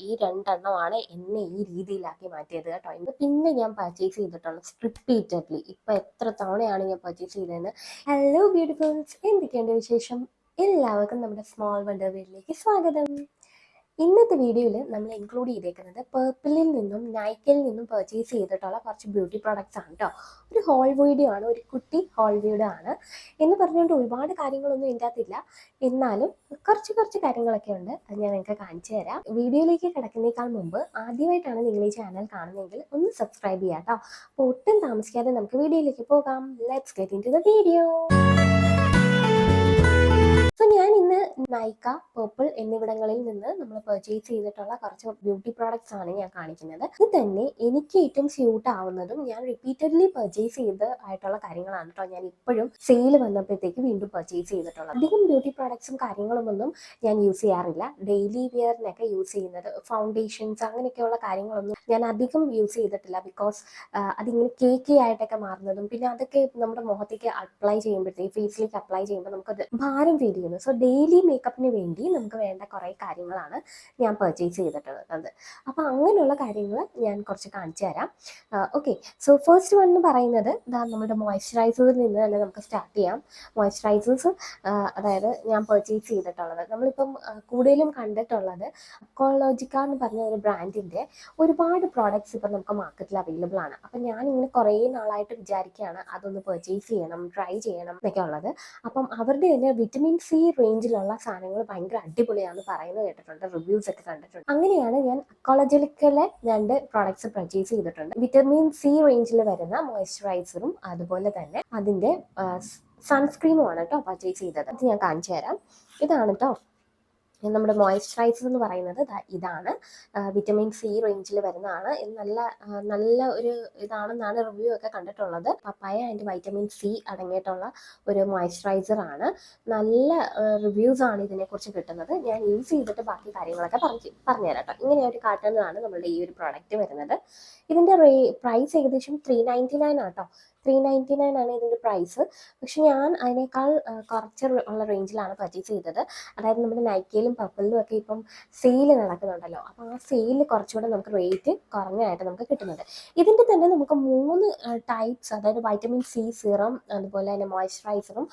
ഈ രണ്ടെണ്ണമാണ് എന്നെ ഈ രീതിയിലാക്കി മാറ്റിയത് കേട്ടോ. ഇന്ന് പിന്നെ ഞാൻ പർച്ചേസ് ചെയ്തിട്ടുള്ളത് റിപ്പീറ്റഡ്ലി. ഇപ്പൊ എത്ര തവണയാണ് ഞാൻ പർച്ചേസ് ചെയ്തതെന്ന്. ഹലോ ബ്യൂട്ടിഫുൾസ്, എന്തൊക്കെയുണ്ട് വിശേഷം? എല്ലാവർക്കും നമ്മുടെ സ്മോൾ വണ്ടർ വീട്ടിലേക്ക് സ്വാഗതം. ഇന്നത്തെ വീഡിയോയിൽ നമ്മൾ ഇൻക്ലൂഡ് ചെയ്തേക്കുന്നത് പേർപ്പിളിൽ നിന്നും നൈക്കയിൽ നിന്നും പർച്ചേസ് ചെയ്തിട്ടുള്ള കുറച്ച് ബ്യൂട്ടി പ്രോഡക്റ്റ്സ് ആണ് കേട്ടോ. ഒരു ഹോൾ വീഡിയോ ആണ്, ഒരു കുട്ടി ഹോൾ വീഡിയോ ആണ് എന്ന് പറഞ്ഞുകൊണ്ട് ഒരുപാട് കാര്യങ്ങളൊന്നും ഇതിൻ്റെ അകത്തില്ല. എന്നാലും കുറച്ച് കാര്യങ്ങളൊക്കെ ഉണ്ട്, അത് ഞാൻ നിങ്ങൾക്ക് കാണിച്ചു തരാം. വീഡിയോയിലേക്ക് കിടക്കുന്നേക്കാൾ മുമ്പ് ആദ്യമായിട്ടാണ് നിങ്ങൾ ഈ ചാനൽ കാണുന്നതെങ്കിൽ ഒന്ന് സബ്സ്ക്രൈബ് ചെയ്യാം കേട്ടോ. അപ്പോൾ ഒട്ടും താമസിക്കാതെ നമുക്ക് വീഡിയോയിലേക്ക് പോകാം. Let's get into the video. So ഞാൻ ഇന്ന് നൈക്ക, പേർപ്പിൾ എന്നിവിടങ്ങളിൽ നിന്ന് നമ്മൾ പർച്ചേസ് ചെയ്തിട്ടുള്ള കുറച്ച് ബ്യൂട്ടി പ്രോഡക്ട്സ് ആണ് ഞാൻ കാണിക്കുന്നത്. ഇത് തന്നെ എനിക്ക് ഏറ്റവും സ്യൂട്ട് ആവുന്നതും ഞാൻ റിപ്പീറ്റഡ്ലി പർച്ചേസ് ചെയ്ത് ആയിട്ടുള്ള കാര്യങ്ങളാണ് കേട്ടോ. ഞാൻ ഇപ്പോഴും സെയിൽ വന്നപ്പോഴത്തേക്ക് വീണ്ടും പർച്ചേസ് ചെയ്തിട്ടുള്ളത്. അധികം ബ്യൂട്ടി പ്രോഡക്ട്സും കാര്യങ്ങളൊന്നും ഞാൻ യൂസ് ചെയ്യാറില്ല. ഡെയിലി വെയറിനൊക്കെ യൂസ് ചെയ്യുന്നത് ഫൗണ്ടേഷൻസ് അങ്ങനെയൊക്കെയുള്ള കാര്യങ്ങളൊന്നും ഞാൻ അധികം യൂസ് ചെയ്തിട്ടില്ല. ബിക്കോസ് അതിങ്ങനെ കേക്കി ആയിട്ടൊക്കെ മാറുന്നതും പിന്നെ അതൊക്കെ നമ്മുടെ മുഖത്തേക്ക് അപ്ലൈ ചെയ്യുമ്പോഴത്തേക്ക് ഫേസിലേക്ക് അപ്ലൈ ചെയ്യുമ്പോൾ നമുക്കത് ഭാരം ഫീൽ ചെയ്യുന്നു. സോ ഡെയിലി മേക്കപ്പിന് വേണ്ടി നമുക്ക് വേണ്ട കുറേ കാര്യങ്ങളാണ് ഞാൻ പർച്ചേസ് ചെയ്തിട്ടുള്ളത്. അപ്പോൾ അങ്ങനെയുള്ള കാര്യങ്ങൾ ഞാൻ കുറച്ച് കാണിച്ചു തരാം. ഓക്കെ, സോ ഫസ്റ്റ് വൺ എന്ന് പറയുന്നത് നമ്മുടെ മോയ്സ്ചറൈസറിൽ നിന്ന് തന്നെ നമുക്ക് സ്റ്റാർട്ട് ചെയ്യാം. മോയ്സ്ചറൈസേഴ്സ് അതായത് ഞാൻ പർച്ചേസ് ചെയ്തിട്ടുള്ളത് നമ്മളിപ്പം കൂടുതലും കണ്ടിട്ടുള്ളത് അക്വാലോജിക്ക എന്ന് പറഞ്ഞ ഒരു ബ്രാൻഡിൻ്റെ ഒരുപാട് പ്രോഡക്റ്റ്സ് ഇപ്പം നമുക്ക് മാർക്കറ്റിൽ അവൈലബിൾ ആണ്. അപ്പം ഞാനിങ്ങനെ കുറേ നാളായിട്ട് വിചാരിക്കുകയാണ് അതൊന്ന് പർച്ചേസ് ചെയ്യണം, ട്രൈ ചെയ്യണം എന്നൊക്കെ ഉള്ളത്. അപ്പം അവരുടെ തന്നെ വിറ്റമിൻ സി റേഞ്ചിലുള്ള സാധനങ്ങൾ ഭയങ്കര അടിപൊളിയാണെന്ന് പറയുന്നത് കേട്ടിട്ടുണ്ട്, റിവ്യൂസ് ഒക്കെ കണ്ടിട്ടുണ്ട്. അങ്ങനെയാണ് ഞാൻ അക്വാളജിക്കലെ 2 പ്രോഡക്ട്സ് പർച്ചേസ് ചെയ്തിട്ടുണ്ട്. വിറ്റമിൻ സി റേഞ്ചിൽ വരുന്ന മോയ്സ്ചറൈസറും അതുപോലെ തന്നെ അതിൻ്റെ സൺസ്ക്രീമുമാണ് കേട്ടോ പർച്ചേസ് ചെയ്തത്. അത് ഞാൻ കാണിച്ചു തരാം. ഇതാണ് കേട്ടോ നമ്മുടെ മോയ്സ്ചറൈസർ എന്ന് പറയുന്നത്. ഇതാണ് വിറ്റമിൻ സി റേഞ്ചിൽ വരുന്നതാണ്. ഇത് നല്ല ഒരു ഇതാണെന്നാണ് റിവ്യൂ ഒക്കെ കണ്ടിട്ടുള്ളത്. പപ്പായ ആൻഡ് വൈറ്റമിൻ സി അടങ്ങിയിട്ടുള്ള ഒരു മോയ്സ്ചറൈസർ ആണ്. നല്ല റിവ്യൂസ് ആണ് ഇതിനെക്കുറിച്ച് കിട്ടുന്നത്. ഞാൻ യൂസ് ചെയ്തിട്ട് ബാക്കി കാര്യങ്ങളൊക്കെ പറഞ്ഞുതരാം കേട്ടോ. ഇങ്ങനെ ഒരു കാർട്ടണിലാണ് നമ്മളുടെ ഈ ഒരു പ്രോഡക്റ്റ് വരുന്നത്. ഇതിൻ്റെ പ്രൈസ് ഏകദേശം 399 ആട്ടോ. 399 ആണ് ഇതിൻ്റെ പ്രൈസ്. പക്ഷെ ഞാൻ അതിനേക്കാൾ കുറച്ച് ഉള്ള റേഞ്ചിലാണ് പർച്ചേസ് ചെയ്തത്. അതായത് നമ്മുടെ നൈക്കയിലും പർപ്പിളിലും ഒക്കെ ഇപ്പം സെയിൽ നടക്കുന്നുണ്ടല്ലോ. അപ്പോൾ ആ സെയിൽ കുറച്ചുകൂടെ നമുക്ക് റേറ്റ് കുറഞ്ഞായിട്ട് നമുക്ക് കിട്ടുന്നത്. ഇതിൻ്റെ തന്നെ നമുക്ക് 3 ടൈപ്സ്, അതായത് വൈറ്റമിൻ സി സിറം, അതുപോലെ തന്നെ മോയ്സ്ചറൈസറും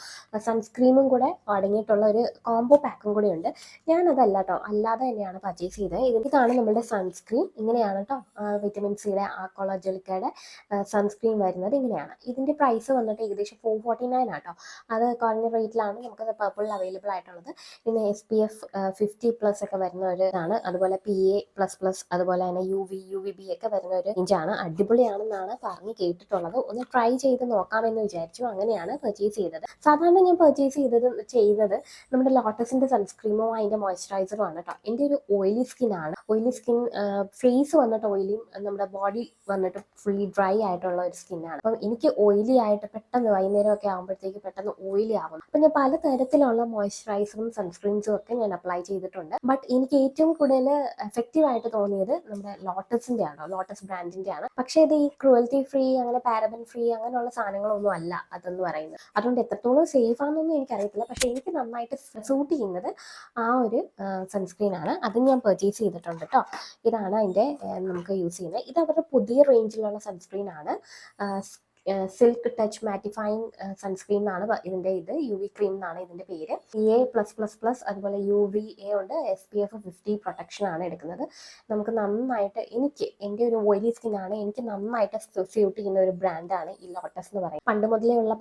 സൺസ്ക്രീമും കൂടെ അടങ്ങിയിട്ടുള്ള ഒരു കോംബോ പാക്കും കൂടെ ഉണ്ട്. ഞാനതല്ല കേട്ടോ, അല്ലാതെ തന്നെയാണ് പർച്ചേസ് ചെയ്തത്. ഇതാണ് നമ്മുടെ സൺസ്ക്രീൻ. ഇങ്ങനെയാണ് കേട്ടോ വിറ്റമിൻ സിയുടെ ആക്വാളജിക്കയുടെ സൺസ്ക്രീൻ വരുന്നത്. ഇങ്ങനെയാണ്. ഇതിൻ്റെ പ്രൈസ് വന്നിട്ട് ഏകദേശം 449 ആട്ടോ. അത് കുറഞ്ഞ റേറ്റിലാണ് നമുക്കത് പർപ്പിളിൽ അവൈലബിൾ ആയിട്ടുള്ളത്. പിന്നെ SPF 50+ ഒക്കെ വരുന്ന ഒരു ഇതാണ്. അതുപോലെ PA++, അതുപോലെ തന്നെ UVB ഒക്കെ വരുന്ന ഒരു റേഞ്ചാണ്. അടിപൊളിയാണെന്നാണ് പറഞ്ഞ് കേട്ടിട്ടുള്ളത്. ഒന്ന് ട്രൈ ചെയ്ത് നോക്കാമെന്ന് വിചാരിച്ചു. അങ്ങനെയാണ് പർച്ചേസ് ചെയ്തത്. സാധാരണ ഞാൻ പർച്ചേസ് ചെയ്യുന്നത് നമ്മുടെ ലോട്ടസിൻ്റെ സൺസ്ക്രീമോ അതിൻ്റെ മോയ്സ്ചറൈസറും ആണ് കേട്ടോ. എൻ്റെ ഒരു ഓയിലി സ്കിന്നാണ്. ഓയിലി സ്കിൻ, ഫേസ് വന്നിട്ട് ഓയിലിയും നമ്മുടെ ബോഡി വന്നിട്ട് ഫുള്ളി ഡ്രൈ ആയിട്ടുള്ള ഒരു സ്കിന്നാണ്. അപ്പം എനിക്ക് ഓയിലി ആയിട്ട് പെട്ടെന്ന് വൈകുന്നേരമൊക്കെ ആകുമ്പോഴത്തേക്ക് പെട്ടെന്ന് ഓയിലി ആവും. അപ്പം ഞാൻ പലതരത്തിലുള്ള മോയ്സ്ചറൈസറും സൺസ്ക്രീൻസും ഒക്കെ ഞാൻ അപ്ലൈ ചെയ്തിട്ടുണ്ട്. ബട്ട് എനിക്ക് ഏറ്റവും കൂടുതൽ എഫക്റ്റീവ് ആയിട്ട് തോന്നിയത് നമ്മുടെ ലോട്ടസിൻ്റെ ആണോ, ലോട്ടസ് ബ്രാൻഡിൻ്റെ ആണ്. പക്ഷേ ഇത് ഈ ക്രൂവൽറ്റി ഫ്രീ, അങ്ങനെ പാരബൻ ഫ്രീ അങ്ങനെയുള്ള സാധനങ്ങളൊന്നും അല്ല അതെന്ന് പറയുന്നത്. അതുകൊണ്ട് എത്രത്തോളം സേഫ് ആണെന്നൊന്നും എനിക്കറിയത്തില്ല. പക്ഷേ എനിക്ക് നന്നായിട്ട് സൂട്ട് ചെയ്യുന്നത് ആ ഒരു സൺസ്ക്രീൻ ആണ്. അത് ഞാൻ പർച്ചേസ് ചെയ്തിട്ടുണ്ട് കേട്ടോ. ഇതാണ് അതിൻ്റെ നമുക്ക് യൂസ് ചെയ്യുന്നത്. ഇത് അവരുടെ പുതിയ റേഞ്ചിലുള്ള സൺസ്ക്രീൻ ആണ്. സിൽക്ക് ടച്ച് മാറ്റിഫൈങ് സൺസ്ക്രീൻ എന്നാണ് ഇതിൻ്റെ UV ക്രീം എന്നാണ് ഇതിൻ്റെ പേര്. PA+++, അതുപോലെ UVA ഉണ്ട്. SPF 50 പ്രൊട്ടക്ഷൻ ആണ് എടുക്കുന്നത്. നമുക്ക് നന്നായിട്ട്, എൻ്റെ ഒരു ഓയിലി സ്കിന്നാണ്, എനിക്ക് നന്നായിട്ട് സ്യൂട്ട് ചെയ്യുന്ന ഒരു ബ്രാൻഡാണ് ഈ ലോട്ടസ് എന്ന് പറയുന്നത്. പണ്ട് മുതലേ ഉള്ള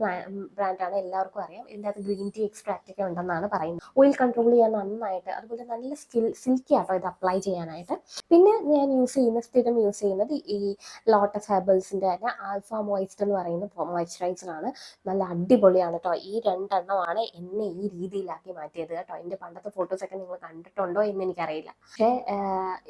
ബ്രാൻഡാണ്, എല്ലാവർക്കും അറിയാം. ഇതിൻ്റെ അകത്ത് ഗ്രീൻ ടീ എക്സ്ട്രാക്റ്റ് ഒക്കെ ഉണ്ടെന്നാണ് പറയുന്നത്. ഓയിൽ കൺട്രോൾ ചെയ്യാൻ നന്നായിട്ട്, അതുപോലെ നല്ല സിൽക്കി ആട്ടോ ഇത് അപ്ലൈ ചെയ്യാനായിട്ട്. പിന്നെ ഞാൻ സ്ഥിരം യൂസ് ചെയ്യുന്നത് ഈ ലോട്ടസ് ഹെർബൽസിൻ്റെ തന്നെ ആൽഫ മോയിസ്റ്റ് എന്ന് പറയുന്ന മോയ്സ്ചറൈസർ ആണ്. നല്ല അടിപൊളിയാണ് കേട്ടോ. ഈ 2 എണ്ണമാണ് എന്നെ ഈ രീതിയിലാക്കി മാറ്റിയത് കേട്ടോ. എൻ്റെ പണ്ടത്തെ ഫോട്ടോസൊക്കെ നിങ്ങൾ കണ്ടിട്ടുണ്ടോ എന്ന് എനിക്കറിയില്ല. പക്ഷേ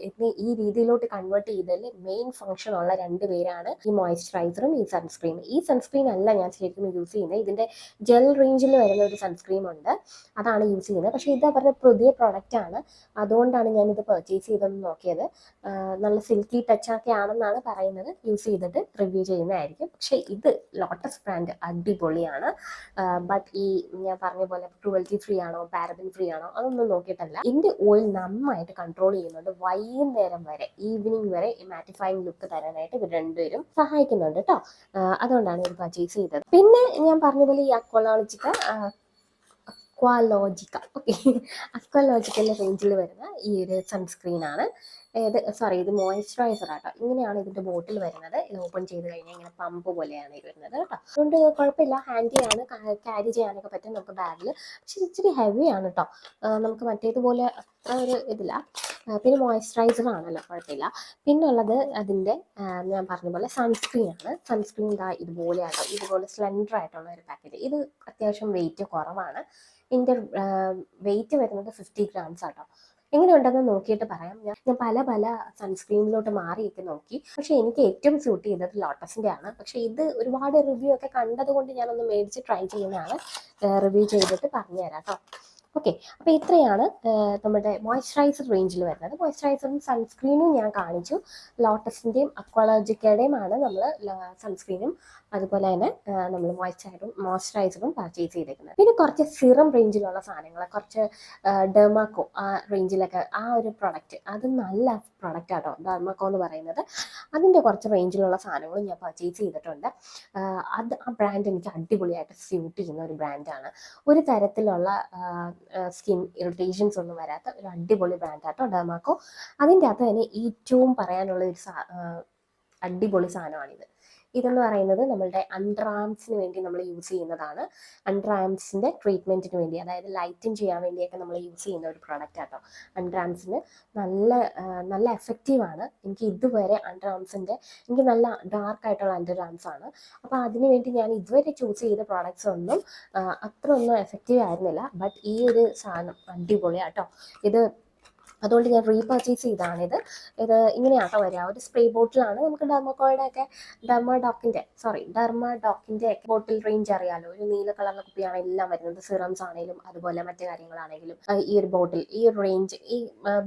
എന്നെ ഈ രീതിയിലോട്ട് കൺവേർട്ട് ചെയ്തതിൽ മെയിൻ ഫംഗ്ഷൻ ഉള്ള 2 പേരാണ് ഈ മോയ്സ്ചറൈസറും ഈ സൺസ്ക്രീനും. ഈ സൺസ്ക്രീൻ അല്ല ഞാൻ ശരിക്കും യൂസ് ചെയ്യുന്നത്. ഇതിൻ്റെ ജെൽ റേഞ്ചിൽ വരുന്ന ഒരു സൺസ്ക്രീം ഉണ്ട്, അതാണ് യൂസ് ചെയ്യുന്നത്. പക്ഷേ ഇത് അവരുടെ പുതിയ പ്രൊഡക്റ്റ് ആണ്, അതുകൊണ്ടാണ് ഞാനിത് പർച്ചേസ് ചെയ്തെന്ന് നോക്കിയത്. നല്ല സിൽക്കി ടച്ചൊക്കെ ആണെന്നാണ് പറയുന്നത്. യൂസ് ചെയ്തിട്ട് റിവ്യൂ ചെയ്യുന്നതായിരിക്കും. പക്ഷേ ഇത് ലോട്ടസ് ബ്രാൻഡ് അടിപൊളിയാണ്. ബട്ട് ഈ ഞാൻ പറഞ്ഞ പോലെ ക്രൂവൽറ്റി ഫ്രീ ആണോ പാരബൻ ഫ്രീ ആണോ അതൊന്നും നോക്കിയിട്ടല്ല. എൻ്റെ ഓയിൽ നന്നായിട്ട് കൺട്രോൾ ചെയ്യുന്നുണ്ട്. വൈകുന്നേരം വരെ ഈവനിങ് വരെ ഈ മാറ്റിഫൈങ് ലുക്ക് തരാനായിട്ട് ഇവർ രണ്ടുപേരും സഹായിക്കുന്നുണ്ട് കേട്ടോ. അതുകൊണ്ടാണ് ഇത് പർച്ചേസ് ചെയ്തത്. പിന്നെ ഞാൻ പറഞ്ഞ പോലെ ഈ അക്വാലോജിക്കലിന്റെ റേഞ്ചിൽ വരുന്ന ഈ ഒരു സൺസ്ക്രീൻ ആണ്. ഇത് മോയ്സ്ചറൈസർ ആട്ടോ. ഇങ്ങനെയാണ് ഇതിന്റെ ബോട്ടിൽ വരുന്നത്. ഇത് ഓപ്പൺ ചെയ്ത് കഴിഞ്ഞാൽ ഇങ്ങനെ പമ്പ് പോലെയാണ് ഇത് വരുന്നത് കേട്ടോ. അതുകൊണ്ട് കുഴപ്പമില്ല, ഹാൻഡിയാണ്, ക്യാരി ചെയ്യാനൊക്കെ പറ്റും നമുക്ക് ബാഗിൽ. പക്ഷെ ഇച്ചിരി ഹെവി ആണ് കേട്ടോ. നമുക്ക് മറ്റേതുപോലെ അത്ര ഒരു ഇതില്ല. പിന്നെ മോയ്സ്ചറൈസർ ആണല്ലോ, കുഴപ്പമില്ല. പിന്നുള്ളത് അതിൻ്റെ ഞാൻ പറഞ്ഞ പോലെ സൺസ്ക്രീൻ ആണ്. സൺസ്ക്രീൻ ഇതുപോലെയാട്ടോ, ഇതുപോലെ സ്ലെൻഡർ ആയിട്ടുള്ള ഒരു പാക്കറ്റ്. ഇത് അത്യാവശ്യം വെയിറ്റ് കുറവാണ്. ഇതിൻ്റെ വെയിറ്റ് വരുന്നത് 50 grams ആട്ടോ. എങ്ങനെയുണ്ടെന്ന് നോക്കിയിട്ട് പറയാം. ഞാൻ പല സൺസ്ക്രീനിലോട്ട് മാറിയൊക്കെ നോക്കി. പക്ഷെ എനിക്ക് ഏറ്റവും സ്യൂട്ട് ചെയ്തത് ലോട്ടസിൻ്റെ ആണ്. പക്ഷെ ഇത് ഒരുപാട് റിവ്യൂ ഒക്കെ കണ്ടത് കൊണ്ട് ഞാനൊന്ന് മേടിച്ച് ട്രൈ ചെയ്യുന്നതാണ്. റിവ്യൂ ചെയ്തിട്ട് പറഞ്ഞു തരാം കേട്ടോ. ഓക്കെ, അപ്പോൾ ഇത്രയാണ് നമ്മുടെ മോയ്സ്ചറൈസർ റേഞ്ചിൽ വരുന്നത്. മോയ്സ്ചറൈസറും സൺസ്ക്രീനും ഞാൻ കാണിച്ചു. ലോട്ടസിൻ്റെയും അക്വാലോജിക്കയുടെയും ആണ് നമ്മൾ സൺസ്ക്രീനും അതുപോലെ തന്നെ നമ്മൾ മോയ്സ്ചറൈസറും പർച്ചേസ് ചെയ്തേക്കുന്നത്. പിന്നെ കുറച്ച് സിറം റേഞ്ചിലുള്ള സാധനങ്ങൾ, കുറച്ച് ഡെർമാക്കോ ആ റേഞ്ചിലൊക്കെ ആ ഒരു പ്രൊഡക്റ്റ്, അത് നല്ല പ്രൊഡക്റ്റ് ആട്ടോ ഡെർമാക്കോ എന്ന് പറയുന്നത്. അതിൻ്റെ കുറച്ച് റേഞ്ചിലുള്ള സാധനങ്ങളും ഞാൻ പർച്ചേസ് ചെയ്തിട്ടുണ്ട്. ആ ബ്രാൻഡ് എനിക്ക് അടിപൊളിയായിട്ട് സ്യൂട്ട് ചെയ്യുന്ന ഒരു ബ്രാൻഡാണ്. ഒരു തരത്തിലുള്ള സ്കിൻ ഇറിറ്റേഷൻസ് ഒന്നും വരാത്ത ഒരു അടിപൊളി ബ്രാൻഡാട്ടോ ഡെർമാക്കോ. അതിൻ്റെ അകത്ത് തന്നെ ഏറ്റവും പറയാനുള്ള ഒരു അടിപൊളി സാധനമാണിത്. ഇതെന്ന് പറയുന്നത് നമ്മളുടെ അണ്ടർ ആംസിന് വേണ്ടി നമ്മൾ യൂസ് ചെയ്യുന്നതാണ്. അണ്ടർ ആംസിൻ്റെ ട്രീറ്റ്മെൻറ്റിന് വേണ്ടി, അതായത് ലൈറ്റൻ ചെയ്യാൻ വേണ്ടിയൊക്കെ നമ്മൾ യൂസ് ചെയ്യുന്ന ഒരു പ്രോഡക്റ്റ് ആട്ടോ. അണ്ടർ ആംസിന് നല്ല എഫക്റ്റീവാണ്. എനിക്ക് ഇതുവരെ എനിക്ക് നല്ല ഡാർക്ക് ആയിട്ടുള്ള അണ്ടർ ആംസ് ആണ്. അപ്പോൾ അതിന് വേണ്ടി ഞാൻ ഇതുവരെ ചൂസ് ചെയ്ത പ്രോഡക്റ്റ്സ് ഒന്നും അത്ര ഒന്നും എഫക്റ്റീവ് ആയിരുന്നില്ല. ബട്ട് ഈ ഒരു സാധനം അടിപൊളിയാട്ടോ. അതുകൊണ്ട് ഞാൻ റീപർച്ചേസ് ചെയ്തതാണിത്. ഇത് ഇങ്ങനെയാട്ടോ വരിക. ഒരു സ്പ്രേ ബോട്ടിലാണ്. നമുക്ക് ഡെർമാഡോക്കിൻ്റെ ബോട്ടിൽ റേഞ്ച് അറിയാലോ. ഒരു നീല കളറിലെ കുപ്പിയാണ് എല്ലാം വരുന്നത്. സിറംസ് ആണെങ്കിലും അതുപോലെ മറ്റു കാര്യങ്ങളാണെങ്കിലും ഈ ഒരു ബോട്ടിൽ, ഈ ഒരു റേഞ്ച്, ഈ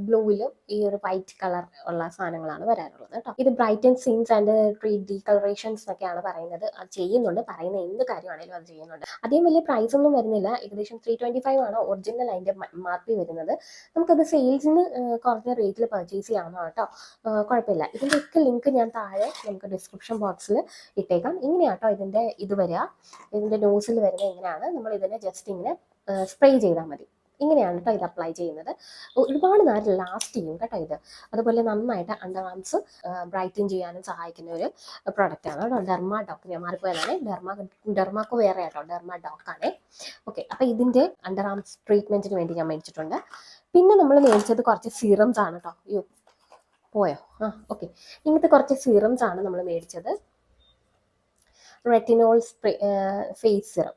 ബ്ലൂവിലും ഈ ഒരു വൈറ്റ് കളർ ഉള്ള സാധനങ്ങളാണ് വരാറുള്ളത് കേട്ടോ. ഇത് ബ്രൈറ്റൻ സ്കിൻസ് ആൻഡ് ട്രീറ്റ് ഡീകളറേഷൻസ് എന്നൊക്കെയാണ് പറയുന്നത്. അത് ചെയ്യുന്നുണ്ട്, പറയുന്ന എന്ത് കാര്യമാണെങ്കിലും അത് ചെയ്യുന്നുണ്ട്. അധികം വലിയ പ്രൈസ് ഒന്നും വരുന്നില്ല. ഏകദേശം 325 ആണ് ഒറിജിനൽ അതിൻ്റെ MRP വരുന്നത്. നമുക്കത് സെയിൽസിന് കുറഞ്ഞ റേറ്റിൽ പർച്ചേസ് ചെയ്യാവുന്ന കേട്ടോ. കുഴപ്പമില്ല. ഇതിൻ്റെയൊക്കെ ലിങ്ക് ഞാൻ താഴെ നമുക്ക് ഡിസ്ക്രിപ്ഷൻ ബോക്സിൽ ഇട്ടേക്കാം. ഇങ്ങനെയാട്ടോ ഇത് വരിക. ഇതിൻ്റെ നോസിൽ വരുന്നത് ഇങ്ങനെയാണ്. നമ്മൾ ഇതിനെ ജസ്റ്റ് ഇങ്ങനെ സ്പ്രേ ചെയ്താൽ മതി. ഇങ്ങനെയാണ് കേട്ടോ ഇത് അപ്ലൈ ചെയ്യുന്നത്. ഒരുപാട് നേരം ലാസ്റ്റ് ചെയ്യും കേട്ടോ ഇത്. അതുപോലെ നന്നായിട്ട് അണ്ടർ ആംസ് ബ്രൈറ്റൻ ചെയ്യാനും സഹായിക്കുന്ന ഒരു പ്രൊഡക്റ്റാണ് കേട്ടോ. ഡെർമാഡോക്ക്, ഞാൻ മാറിപ്പോയതാണ്. ഡെർമാക്കോ വേറെ ആട്ടോ, ഡെർമാഡോക്കാണേ. ഓക്കെ, അപ്പോൾ ഇതിൻ്റെ അണ്ടർ ആംസ് ട്രീറ്റ്മെൻറ്റിന് വേണ്ടി ഞാൻ മേടിച്ചിട്ടുണ്ട്. പിന്നെ നമ്മൾ മേടിച്ചത് കുറച്ച് സീറംസ് ആണ് കേട്ടോ. പോയോ? ഓക്കെ, ഇങ്ങനത്തെ കുറച്ച് സീറംസ് ആണ് നമ്മൾ മേടിച്ചത്. Retinol face serum.